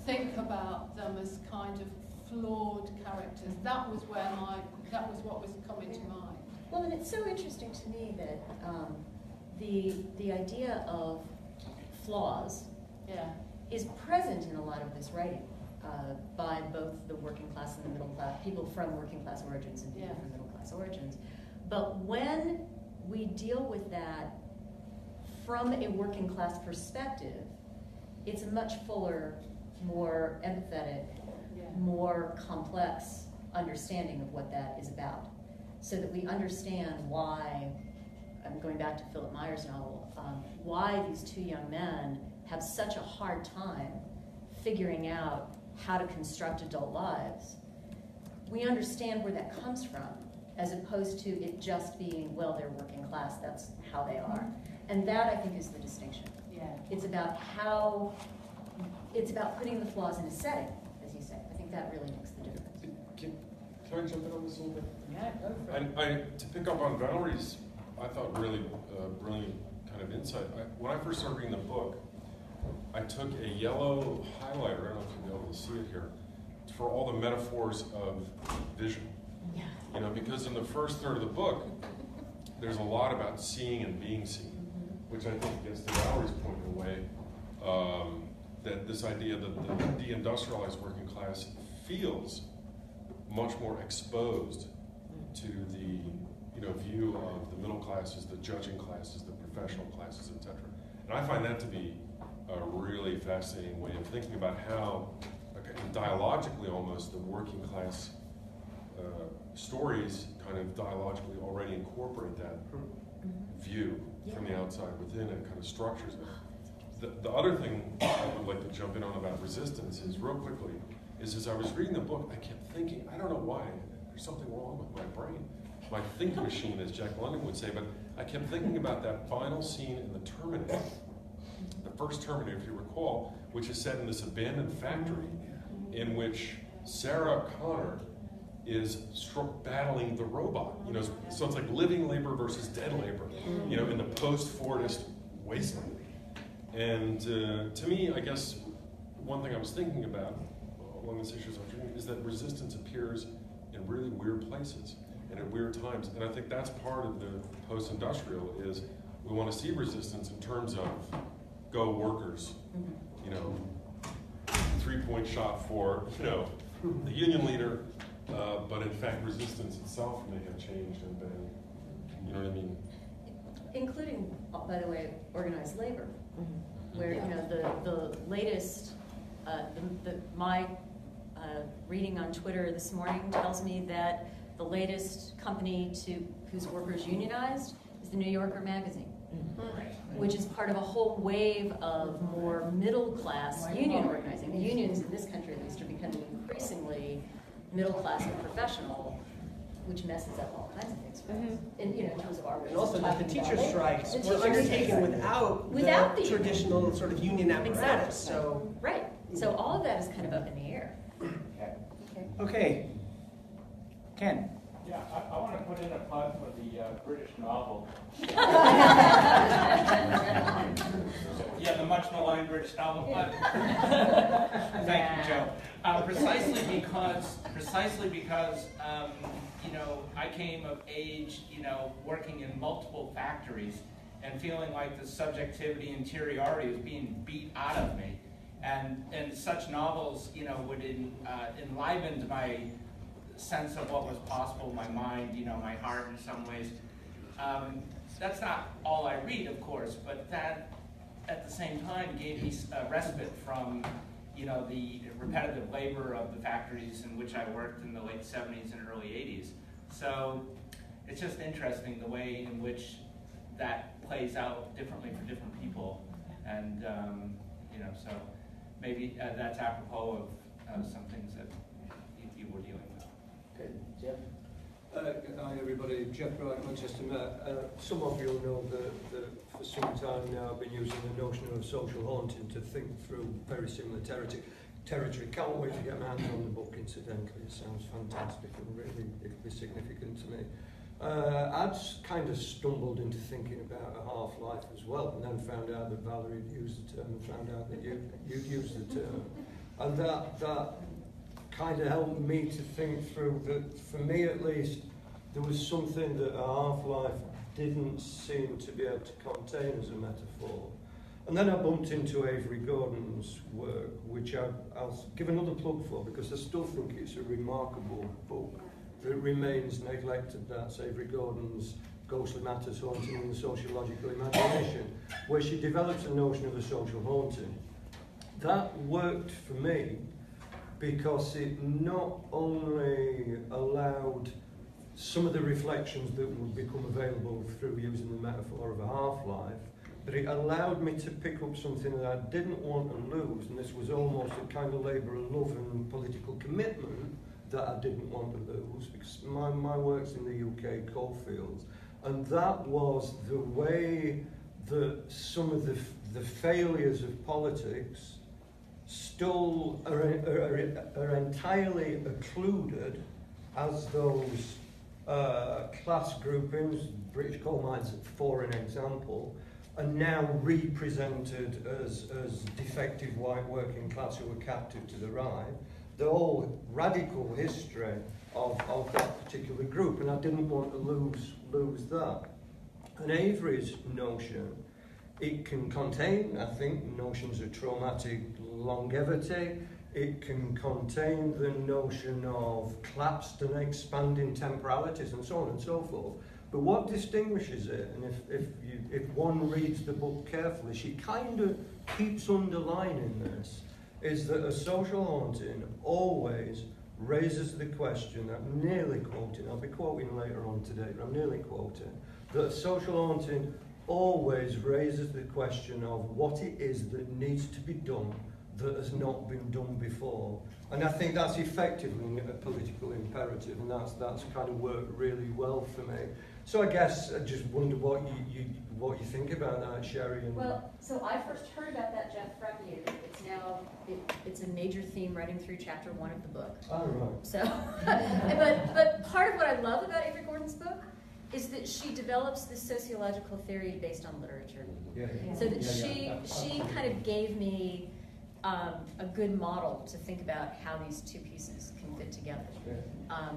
think about them as kind of flawed characters. That was what was coming to mind. Well, and it's so interesting to me that the idea of flaws is present in a lot of this writing by both the working class and the middle class, people from working class origins and people from middle class origins. But when we deal with that from a working class perspective, it's a much fuller, more empathetic, more complex understanding of what that is about, so that we understand why, I'm going back to Philip Meyer's novel, why these two young men have such a hard time figuring out how to construct adult lives. We understand where that comes from, as opposed to it just being, well, they're working class, that's how they are. And that, I think, is the distinction. Yeah. It's about putting the flaws in a setting, as you say. I think that really makes the difference. Can I jump in on this a little bit? Yeah, go for it. To pick up on Valerie's, I thought, really brilliant kind of insight. When I first started reading the book, I took a yellow highlighter, I don't know if you'll be able to see it here, for all the metaphors of vision. Yeah. Because in the first third of the book, there's a lot about seeing and being seen, which I think gets to Valerie's point in a way, that this idea that the deindustrialized working class feels much more exposed to the view of the middle classes, the judging classes, the professional classes, etc. And I find that to be a really fascinating way of thinking about how, dialogically almost, the working class stories kind of dialogically already incorporate that view from the outside within and kind of structures it. The other thing I would like to jump in on about resistance is, real quickly, is as I was reading the book, I kept thinking, I don't know why, there's something wrong with my brain. My thinking machine, as Jack London would say, but I kept thinking about that final scene in The Terminator, the first Terminator, if you recall, which is set in this abandoned factory in which Sarah Connor is battling the robot. You know, so it's like living labor versus dead labor, you know, in the post-Fordist wasteland. And to me, I guess, one thing I was thinking about along this issue is that resistance appears in really weird places and at weird times. And I think that's part of the post-industrial is we want to see resistance in terms of go workers, you know, 3-point shot for, you know, the union leader, but in fact resistance itself may have changed and been, you know what I mean? Including, by the way, organized labor, where, you know, the latest, my reading on Twitter this morning tells me that the latest company whose workers unionized is the New Yorker magazine, which is part of a whole wave of more middle-class union organizing. The unions in this country, at least, are becoming increasingly middle-class and professional, which messes up all kinds of things for us. And, you know, in terms of our And also the teacher strikes were undertaken without the traditional sort of union apparatus. Exactly. So right. So all of that is kind of up in the air. Okay. Ken. Yeah, I want to put in a plug for the British novel. Yeah, the much maligned British novel. Thank you, Joe. Precisely because you know, I came of age, you know, working in multiple factories and feeling like the subjectivity, interiority was being beat out of me, and such novels, you know, would enliven my sense of what was possible, my mind, you know, my heart in some ways. That's not all I read, of course, but that at the same time gave me a respite from, you know, the repetitive labor of the factories in which I worked in the late 70s and early 80s. So it's just interesting the way in which that plays out differently for different people. And, you know, so maybe that's apropos of some things that you were dealing with. Good. Jeff? Hi everybody, Jeff Bright, Manchester Met. Some of you know that for some time now I've been using the notion of social haunting to think through very similar territory. Can't wait to get my hands on the book, incidentally. It sounds fantastic and really it'll be significant to me. I'd kind of stumbled into thinking about a half-life as well, and then found out that Valerie had used the term and found out that you'd used the term. And that kind of helped me to think through that, for me at least, there was something that a half-life didn't seem to be able to contain as a metaphor. And then I bumped into Avery Gordon's work, which I'll give another plug for, because I still think it's a remarkable book that remains neglected. That's Avery Gordon's Ghostly Matters, Haunting in the Sociological Imagination, where she develops a notion of a social haunting. That worked for me because it not only allowed some of the reflections that would become available through using the metaphor of a half-life, but it allowed me to pick up something that I didn't want to lose, and this was almost a kind of labour of love and political commitment that I didn't want to lose, because my work's in the UK coalfields, and that was the way that some of the failures of politics still are entirely occluded as those class groupings, British coal mines for an example, are now represented as defective white working class who are captive to the Rhine. The whole radical history of that particular group, and I didn't want to lose that. And Avery's notion, it can contain, I think, notions of traumatic longevity. It can contain the notion of collapsed and expanding temporalities and so on and so forth. But what distinguishes it, and if one reads the book carefully, she kind of keeps underlining this, is that a social haunting always raises the question, I'm nearly quoting, I'll be quoting later on today, but I'm nearly quoting, that a social haunting always raises the question of what it is that needs to be done that has not been done before. And I think that's effectively a political imperative, and that's kind of worked really well for me. So I guess I just wonder what you think about that, Sherry. And well, so I first heard about that, Jeff, from you. It's now it's a major theme running through chapter 1 of the book. oh, right. So, but part of what I love about Avery Gordon's book is that she develops this sociological theory based on literature. Yeah. So that she kind of gave me a good model to think about how these two pieces can fit together.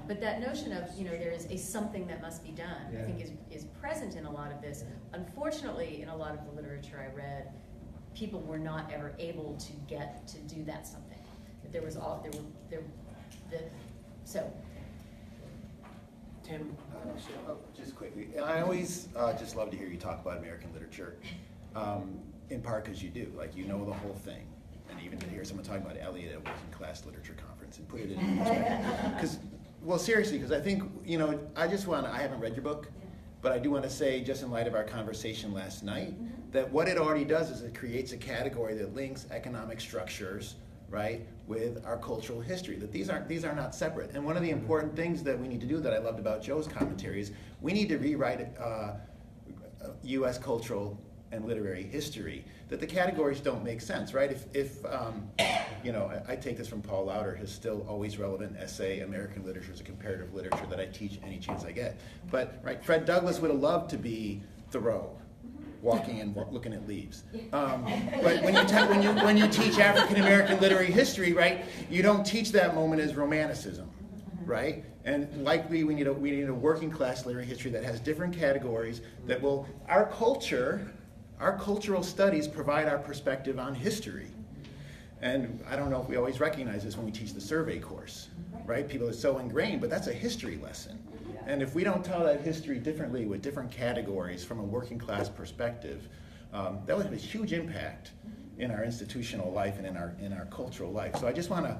But that notion of, there is a something that must be done, I think is present in a lot of this. Unfortunately, in a lot of the literature I read, people were not ever able to get to do that something. So. Tim? Just quickly, I always just love to hear you talk about American literature, in part because you do, like, the whole thing. And even to hear someone talking about Eliot at a working class literature conference and put it in perspective. Well, seriously, because I think, I haven't read your book, but I do want to say, just in light of our conversation last night, that what it already does is it creates a category that links economic structures, right, with our cultural history, that these are not separate. And one of the important things that we need to do that I loved about Joe's commentary is we need to rewrite U.S. cultural and literary history, that the categories don't make sense, right? If I take this from Paul Lauder, his still always relevant essay, American Literature is a Comparative Literature, that I teach any chance I get. But, right, Fred Douglass would have loved to be Thoreau, walking and looking at leaves. But when you teach African American literary history, right, you don't teach that moment as Romanticism, right? And likely we need a working class literary history that has different categories that will, our cultural studies provide our perspective on history. And I don't know if we always recognize this when we teach the survey course, right? People are so ingrained, but that's a history lesson. And if we don't tell that history differently with different categories from a working class perspective, that would have a huge impact in our institutional life and in our cultural life. So I just want to,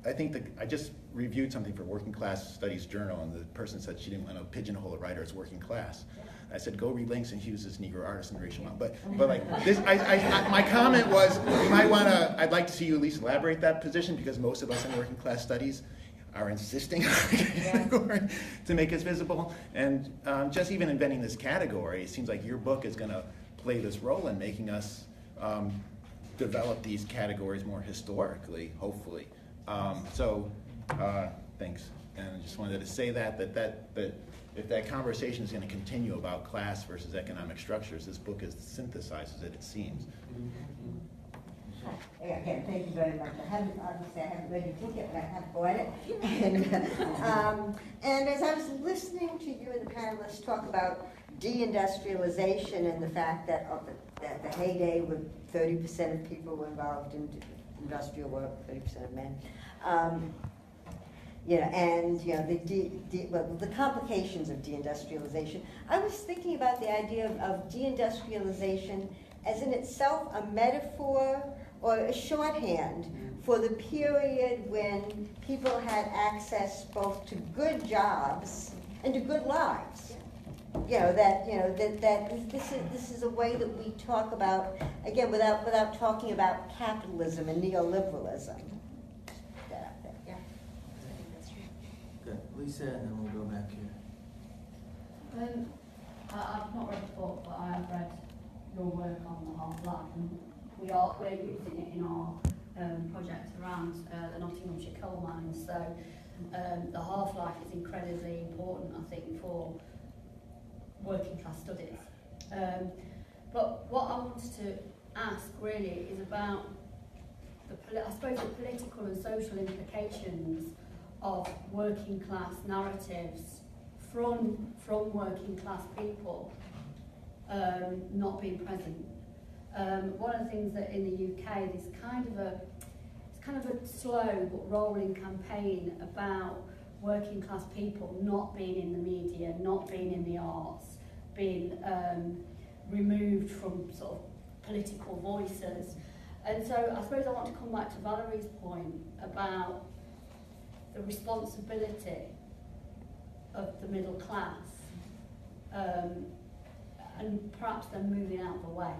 I think that I just reviewed something for Working Class Studies Journal, and the person said she didn't want to pigeonhole a writer as working class. I said, go read Lincoln Hughes' Negro Artist and Racial Model. But like this, my comment was, you might want to, I'd like to see you at least elaborate that position, because most of us in working class studies are insisting on a category to make us visible. And just even inventing this category, it seems like your book is going to play this role in making us develop these categories more historically, hopefully. Thanks. And I just wanted to say that if that conversation is going to continue about class versus economic structures, this book synthesizes it seems. Again, thank you very much. I haven't read your book yet, but I have bought it. And as I was listening to you and the panelists talk about deindustrialization and the fact that the heyday when 30% of people were involved in industrial work, 30% of men, the complications of deindustrialization. I was thinking about the idea of deindustrialization as in itself a metaphor or a shorthand for the period when people had access both to good jobs and to good lives. This is a way that we talk about, again, without talking about capitalism and neoliberalism. Yeah, I think that's true. Good. Lisa, and then we'll go back here. I've not read the book, but I have read your work on the half-life, and we're using it in our project around the Nottinghamshire coal mines. So the half-life is incredibly important, I think, for working class studies. But what I wanted to ask really is about the political and social implications of working class narratives from working class people not being present. One of the things that in the UK, it's kind of a slow but rolling campaign about working class people not being in the media, not being in the arts, being removed from sort of political voices. And so I suppose I want to come back to Valerie's point about the responsibility of the middle class, and perhaps them moving out of the way.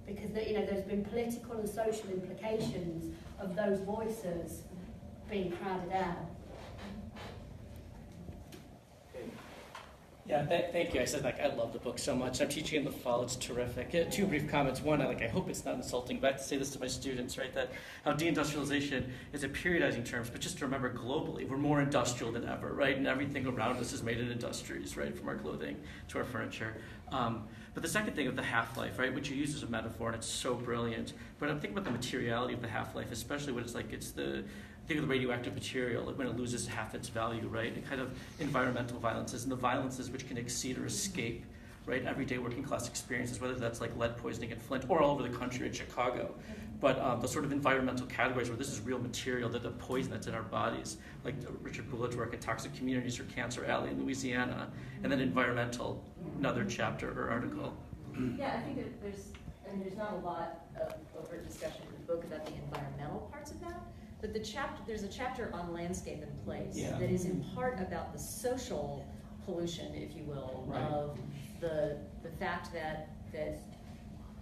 Because there's been political and social implications of those voices being crowded out. Yeah, thank you. I said, I love the book so much. I'm teaching in the fall. It's terrific. Two brief comments. One, I hope it's not insulting, but I have to say this to my students, right, that how deindustrialization is a periodizing term, but just to remember globally, we're more industrial than ever, right? And everything around us is made in industries, right, from our clothing to our furniture. But the second thing of the half-life, right, which you use as a metaphor, and it's so brilliant. But I'm thinking about the materiality of the half-life, especially when it's the think of the radioactive material, when it loses half its value, right? And kind of environmental violences and the violences which can exceed or escape, right? Everyday working class experiences, whether that's like lead poisoning in Flint or all over the country in Chicago. But the sort of environmental categories where this is real material, that the poison that's in our bodies, like Richard Bullitt's work in Toxic Communities or Cancer Alley in Louisiana, and then environmental, another chapter or article. Yeah, I think that there's not a lot of overt discussion in the book about the environmental parts of that. But there's a chapter on landscape and place that is in part about the social pollution, if you will, of the fact that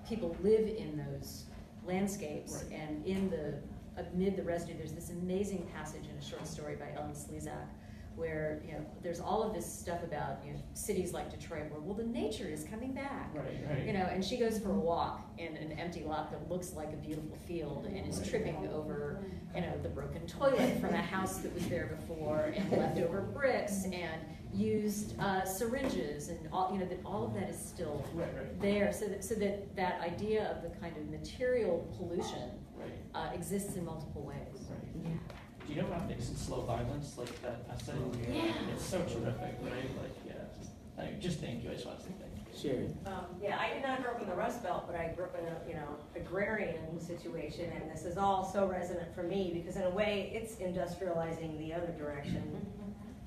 people live in those landscapes and amid the residue. There's this amazing passage in a short story by Ellen Slezak where there's all of this stuff about cities like Detroit where the nature is coming back, and she goes for a walk in an empty lot that looks like a beautiful field and is tripping over the broken toilet from a house that was there before and leftover bricks and used syringes and all of that is still there, so that idea of the kind of material pollution exists in multiple ways. Yeah. Do you know about things in slow violence like that essay? Yeah. It's so terrific, right? Just thank you. I just want to say thank you. Sherry. I did not grow up in the Rust Belt, but I grew up in a agrarian situation, and this is all so resonant for me because in a way it's industrializing the other direction.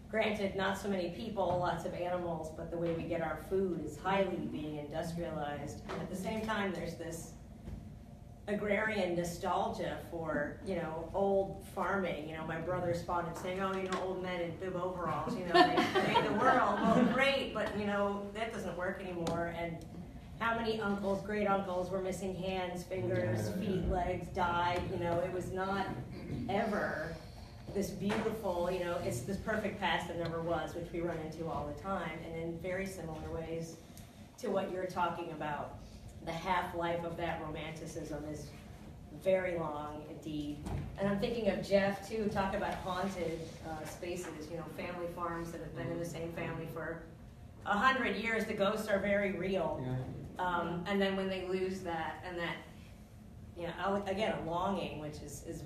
Granted, not so many people, lots of animals, but the way we get our food is highly being industrialized. And at the same time, there's this agrarian nostalgia for, old farming. My brother spotted saying, old men in bib overalls, they made the world. Well, great, but, that doesn't work anymore. And how many uncles, great uncles were missing hands, fingers, feet, legs, died. It was not ever this beautiful, it's this perfect past that never was, which we run into all the time. And in very similar ways to what you're talking about. The half-life of that romanticism is very long indeed. And I'm thinking of Jeff too, talk about haunted spaces, family farms that have been in the same family for 100 years, the ghosts are very real. And then when they lose that, and that, again, a longing, which is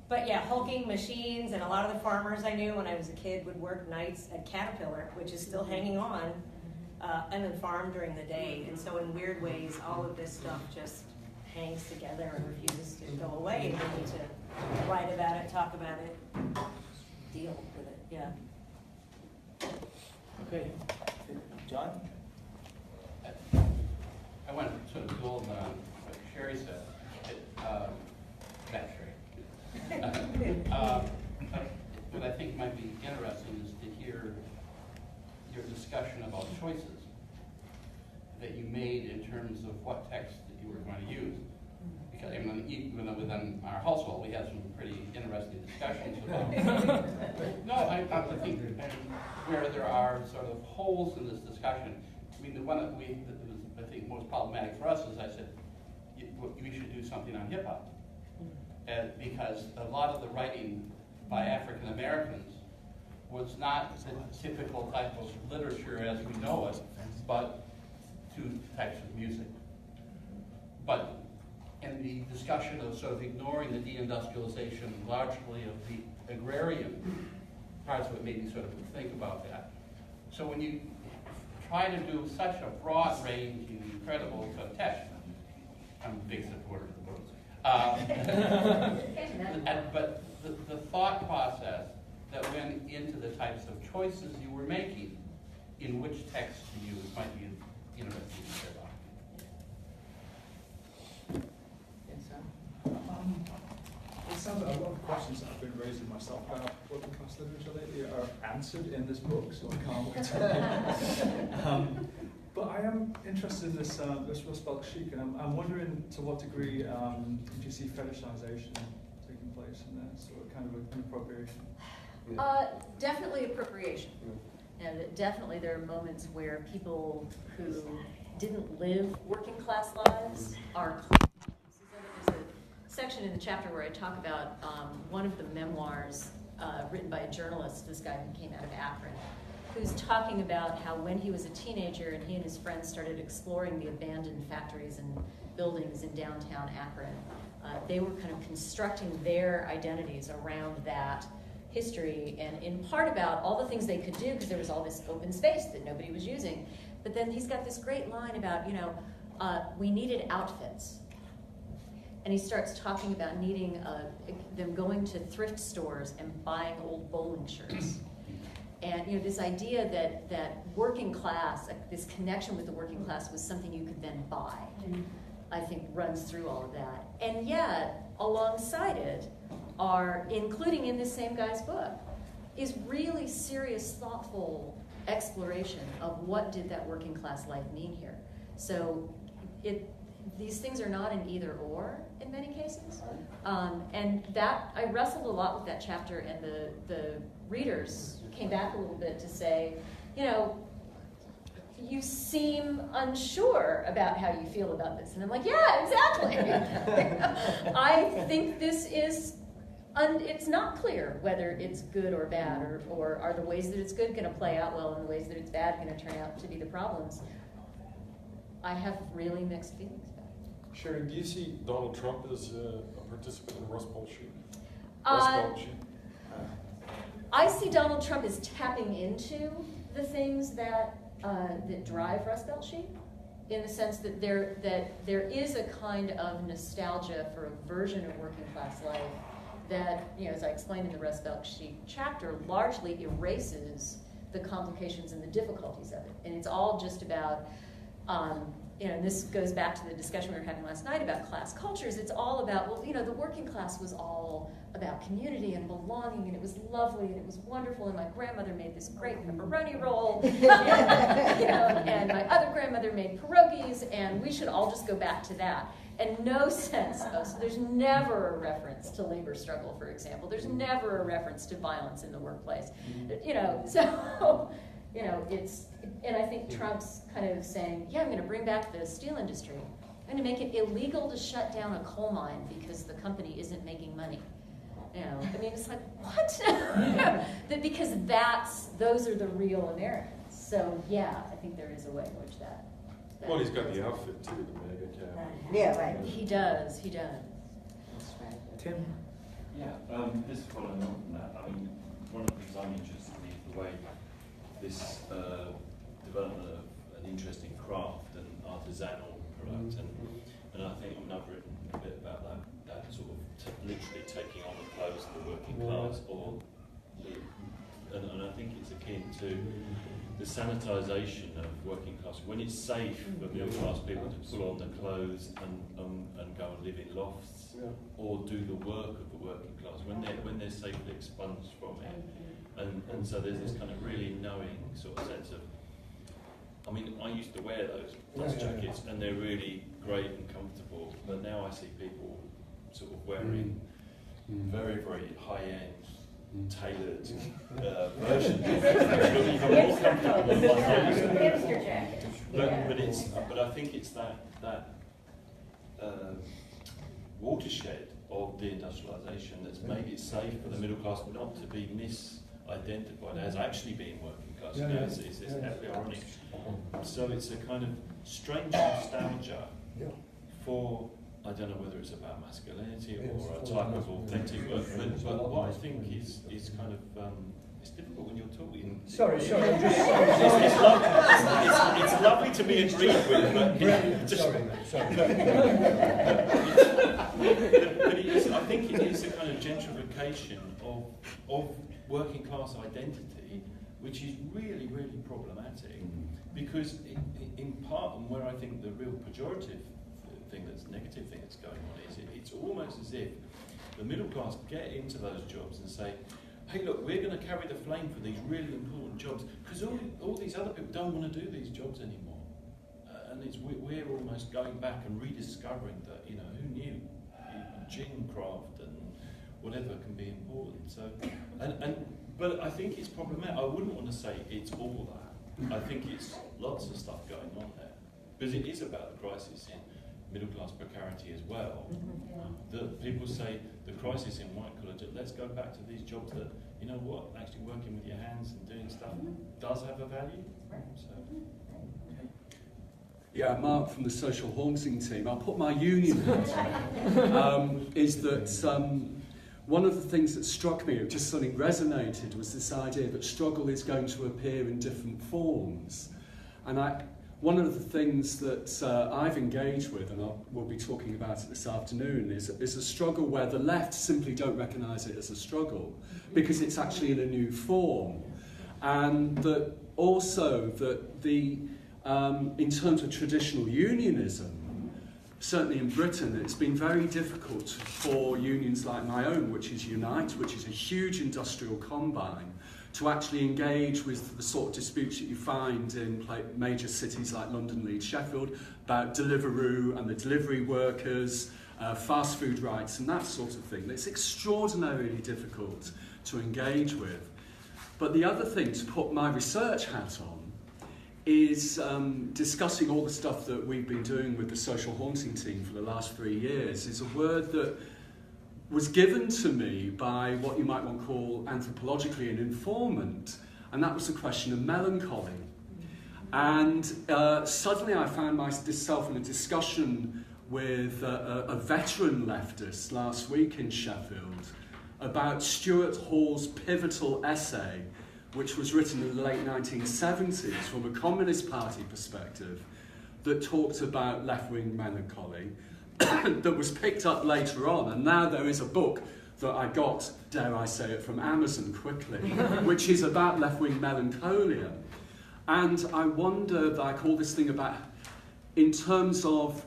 but yeah, hulking machines, and a lot of the farmers I knew when I was a kid would work nights at Caterpillar, which is still hanging on. And then farm during the day. And so in weird ways, all of this stuff just hangs together and refuses to go away. And we need to write about it, talk about it, deal with it, yeah. Okay. John? I want to sort of build on what Sherry said. That's Sherry. What I think might be interesting is to hear your discussion about choices that you made in terms of what text that you were going to use. Because even within our household, we had some pretty interesting discussions about I think where there are sort of holes in this discussion. The one that was, I think, most problematic for us is I said, we should do something on hip hop. Because a lot of the writing by African Americans was not the typical type of literature as we know it, but two types of music. But in the discussion of sort of ignoring the deindustrialization largely of the agrarian parts of it made me sort of think about that. So when you try to do such a broad range and incredible sort of text, I'm a big supporter of the books. But the thought process that went into the types of choices you were making in which text to use might be interesting to hear about. It sounds like a lot of questions that I've been raising myself about working class literature lately are answered in this book, so I can't wait to read. But I am interested in this Rust Belt chic, and I'm wondering to what degree do you see fetishization taking place in there, sort of kind of an appropriation? Definitely appropriation. And definitely there are moments where people who didn't live working class lives are. There's a section in the chapter where I talk about one of the memoirs written by a journalist, this guy who came out of Akron, who's talking about how when he was a teenager and he and his friends started exploring the abandoned factories and buildings in downtown Akron, they were kind of constructing their identities around that history, and in part about all the things they could do because there was all this open space that nobody was using. But then he's got this great line about, we needed outfits. And he starts talking about needing them going to thrift stores and buying old bowling shirts. And this idea that working class, this connection with the working class was something you could then buy, I think runs through all of that. And yet, alongside it, are, including in this same guy's book, is really serious, thoughtful exploration of what did that working class life mean here. So these things are not an either or in many cases. And that, I wrestled a lot with that chapter, and the readers came back a little bit to say, you seem unsure about how you feel about this. And I'm like, yeah, exactly. I think this is, it's not clear whether it's good or bad, or are the ways that it's good going to play out well and the ways that it's bad going to turn out to be the problems. I have really mixed feelings about it. Sherry, do you see Donald Trump as a participant in the Rust Belt chic? I see Donald Trump as tapping into the things that drive Rust Belt chic, in the sense that there is a kind of nostalgia for a version of working class life that, as I explained in the Rust Belt chic chapter, largely erases the complications and the difficulties of it. And it's all just about, and this goes back to the discussion we were having last night about class cultures. It's all about, the working class was all about community and belonging, and it was lovely, and it was wonderful, and my grandmother made this great pepperoni roll, and my other grandmother made pierogies, and we should all just go back to that. And no sense of, so there's never a reference to labor struggle, for example. There's never a reference to violence in the workplace. It's, and I think Trump's kind of saying, I'm going to bring back the steel industry. I'm going to make it illegal to shut down a coal mine because the company isn't making money. It's like, what? Because those are the real Americans. So yeah, I think there is a way in which that well, he's got the outfit too, the mega cap. Yeah, right. He does. That's right. Tim? Yeah, just following on from that, one of the things I'm interested in is the way this development of an interesting craft and artisanal product, and I think I've written a bit about that sort of literally taking on the clothes of the working class, and I think it's akin to the sanitisation of working class. When it's safe for middle class people to pull on the clothes and go and live in lofts, or do the work of the working class, when they're safely expunged from it. And so there's this kind of really knowing sort of sense of, I used to wear those dust jackets, and they're really great and comfortable, but now I see people sort of wearing very, very high-end, tailored versions, even more comfortable than what I used to wear. But I think it's that watershed of deindustrialization that's made it safe for the middle class not to be misidentified as actually being working class. It's heavily ironic. So it's a kind of strange nostalgia for, I don't know whether it's about masculinity or a type of authentic work, but what I think is kind of It's difficult when you're talking. Sorry, it's, just... it's lovely to be agreed with, but sorry, mate, sorry. But it is, I think it is a kind of gentrification of working class identity, which is really, really problematic. Because in part, and where I think the real pejorative thing, that's negative thing that's going on, is it's almost as if the middle class get into those jobs and say, hey, look, we're going to carry the flame for these really important jobs because all these other people don't want to do these jobs anymore. And we're almost going back and rediscovering that, you know, who knew gin craft and whatever can be important. So, but I think it's problematic. I wouldn't want to say it's all that. I think it's lots of stuff going on there. Because it is about the crisis in middle class precarity as well. That people say the crisis in white collar jobs, let's go back to these jobs that, you know what, actually working with your hands and doing stuff does have a value. So. Yeah, Mark from the social haunting team. I'll put my union hat on. Is that one of the things that struck me, it just suddenly resonated, was this idea that struggle is going to appear in different forms. And one of the things that I've engaged with, and we'll be talking about it this afternoon, is a struggle where the left simply don't recognise it as a struggle because it's actually in a new form. And that also that in terms of traditional unionism, certainly in Britain, it's been very difficult for unions like my own, which is Unite, which is a huge industrial combine, to actually engage with the sort of disputes that you find in major cities like London, Leeds, Sheffield, about Deliveroo and the delivery workers, fast food rights and that sort of thing. It's extraordinarily difficult to engage with. But the other thing, to put my research hat on, is discussing all the stuff that we've been doing with the social haunting team for the last 3 years, is a word that was given to me by what you might want to call anthropologically an informant, and that was the question of melancholy. And suddenly I found myself in a discussion with a veteran leftist last week in Sheffield about Stuart Hall's pivotal essay, which was written in the late 1970s from a Communist Party perspective, that talked about left-wing melancholy, that was picked up later on, and now there is a book that I got, dare I say it, from Amazon quickly, which is about left-wing melancholia. And I wonder, like all this thing about, in terms of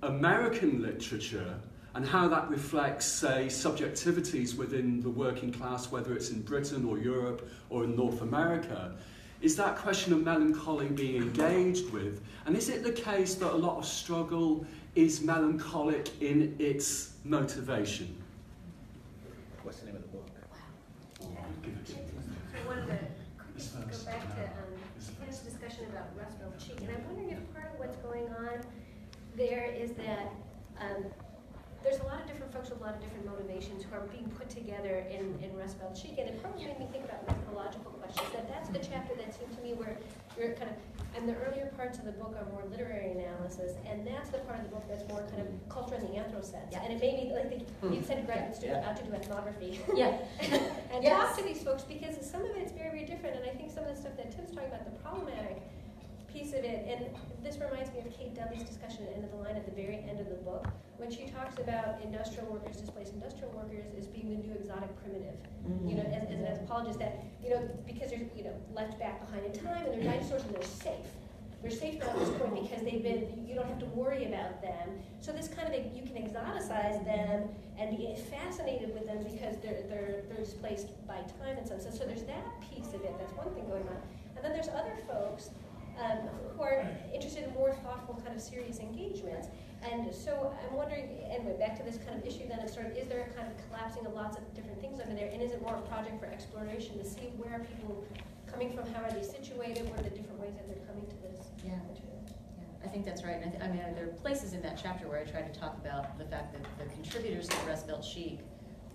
American literature, and how that reflects, say, subjectivities within the working class, whether it's in Britain or Europe or in North America, is that question of melancholy being engaged with? And is it the case that a lot of struggle is melancholic in its motivation? What's the name of the book? I wanted to quickly go back to his discussion about Rust Belt cheek, and I'm wondering if part of what's going on there is that there's a lot of different folks with a lot of different motivations who are being put together in Rust Belt chic, and it probably made me think about methodological questions. That's the chapter that seemed to me where you're kind of, and the earlier parts of the book are more literary analysis, and that's the part of the book that's more kind of culture in the anthro sense. Yeah. And it made me like you said, graduate student about to do ethnography. Yeah. And talk to these folks, because some of it's very, very different, and I think some of the stuff that Tim's talking about, the problematic piece of it, and this reminds me of Kate Dudley's discussion at the end of the line at the very end of the book, when she talks about industrial workers, displaced industrial workers, as being the new exotic primitive. You know, as an anthropologist, that, you know, because they're, you know, left back behind in time, and they're dinosaurs and they're safe. They're safe now at this point because they've been, you don't have to worry about them. So this kind of, you can exoticize them and be fascinated with them because they're displaced by time in some sense. So there's that piece of it, that's one thing going on. And then there's other folks who are interested in more thoughtful, kind of serious engagements. And so I'm wondering, anyway, back to this kind of issue then, of sort of, is there a kind of collapsing of lots of different things over there, and is it more a project for exploration to see where are people coming from, how are they situated, what are the different ways that they're coming to this? Yeah, I think that's right. And I mean, there are places in that chapter where I try to talk about the fact that the contributors to Rust Belt Chic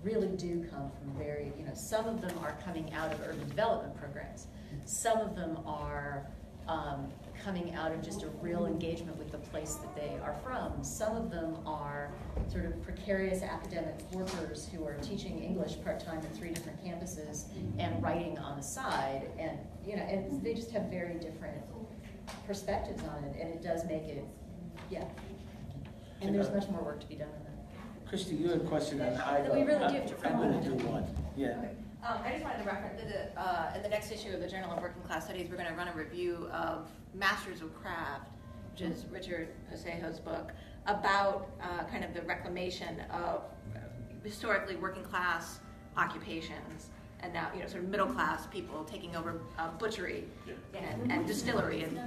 really do come from very, you know, some of them are coming out of urban development programs. Some of them are coming out of just a real engagement with the place that they are from. Some of them are sort of precarious academic workers who are teaching English part-time at 3 different campuses and writing on the side, and and they just have very different perspectives on it, and it does make it, and there's much more work to be done in that. Christy, you had a question on We really do have to. I'm going to do one. Yeah. I just wanted to reference that in the next issue of the Journal of Working Class Studies, we're going to run a review of Masters of Craft, which is Richard Josejo's book, about kind of the reclamation of historically working class occupations, and now sort of middle class people taking over butchery and distillery and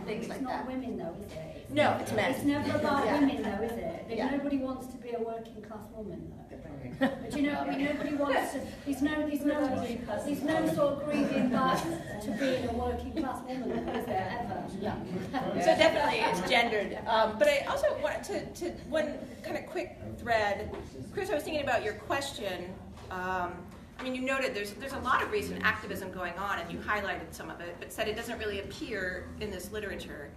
things like that. It's not women though, is it? No, it's men. It's never about women though, is it? Nobody wants to be a working class woman though. But nobody wants to. There's no sort of grieving back to being a working class woman, though, is there ever? Yeah. So definitely it's gendered. But I also wanted to one kind of quick thread. Chris, I was thinking about your question. You noted there's a lot of recent activism going on, and you highlighted some of it, but said it doesn't really appear in this literature.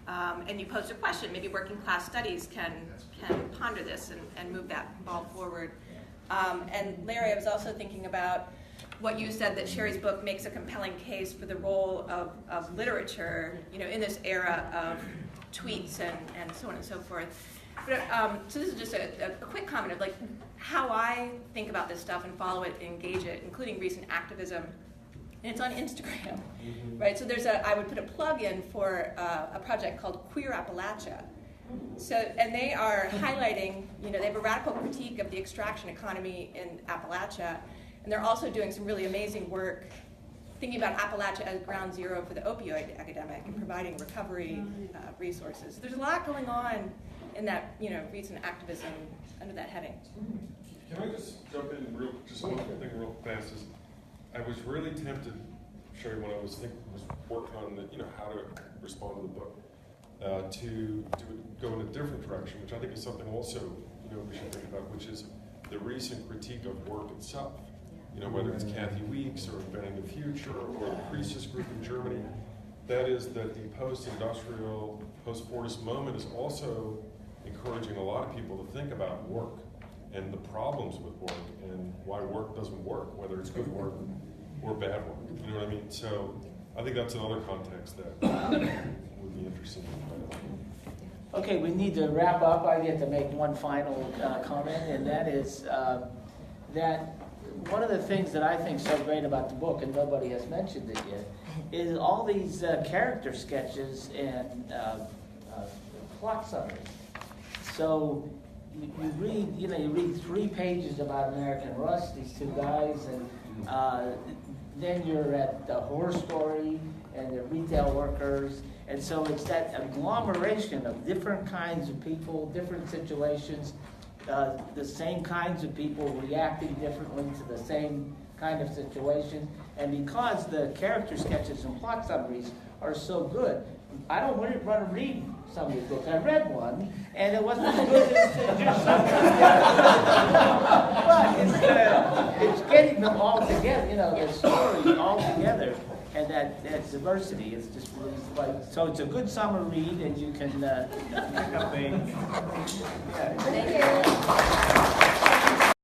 And you posed a question, maybe working class studies can ponder this and move that ball forward. And Larry, I was also thinking about what you said, that Sherry's book makes a compelling case for the role of literature, in this era of tweets and so on and so forth. But, so this is just a quick comment of like how I think about this stuff and follow it, engage it, including recent activism. And it's on Instagram, right? So I would put a plug in for a project called Queer Appalachia. So, and they are highlighting, they have a radical critique of the extraction economy in Appalachia, and they're also doing some really amazing work thinking about Appalachia as ground zero for the opioid epidemic and providing recovery resources. There's a lot going on in that, recent activism under that heading. Can I just jump in just one thing real fast? Is I was really tempted, Sherry, when I was working on how to respond to the book, to go in a different direction, which I think is something also we should think about, which is the recent critique of work itself. Whether it's Kathy Weeks or Inventing the Future or the Crisis Group in Germany, that is that the post-industrial, post-Fordist moment is also encouraging a lot of people to think about work and the problems with work and why work doesn't work, whether it's good work or bad work. You know what I mean? So I think that's another context that would be interesting. Okay, we need to wrap up. I get to make one final comment, and that is that one of the things that I think is so great about the book, and nobody has mentioned it yet, is all these character sketches and plot summaries. So you read 3 pages about American Rust, these 2 guys, and then you're at the horror story and the retail workers, and so it's that agglomeration of different kinds of people, different situations, the same kinds of people reacting differently to the same kind of situation, and because the character sketches and plot summaries are so good, I don't want to read some of these books. I read one, and it wasn't as good as just but it's getting them all together, the stories all together, and that diversity is just really so it's a good summer read, and you can pick up a. Yeah. Thank you.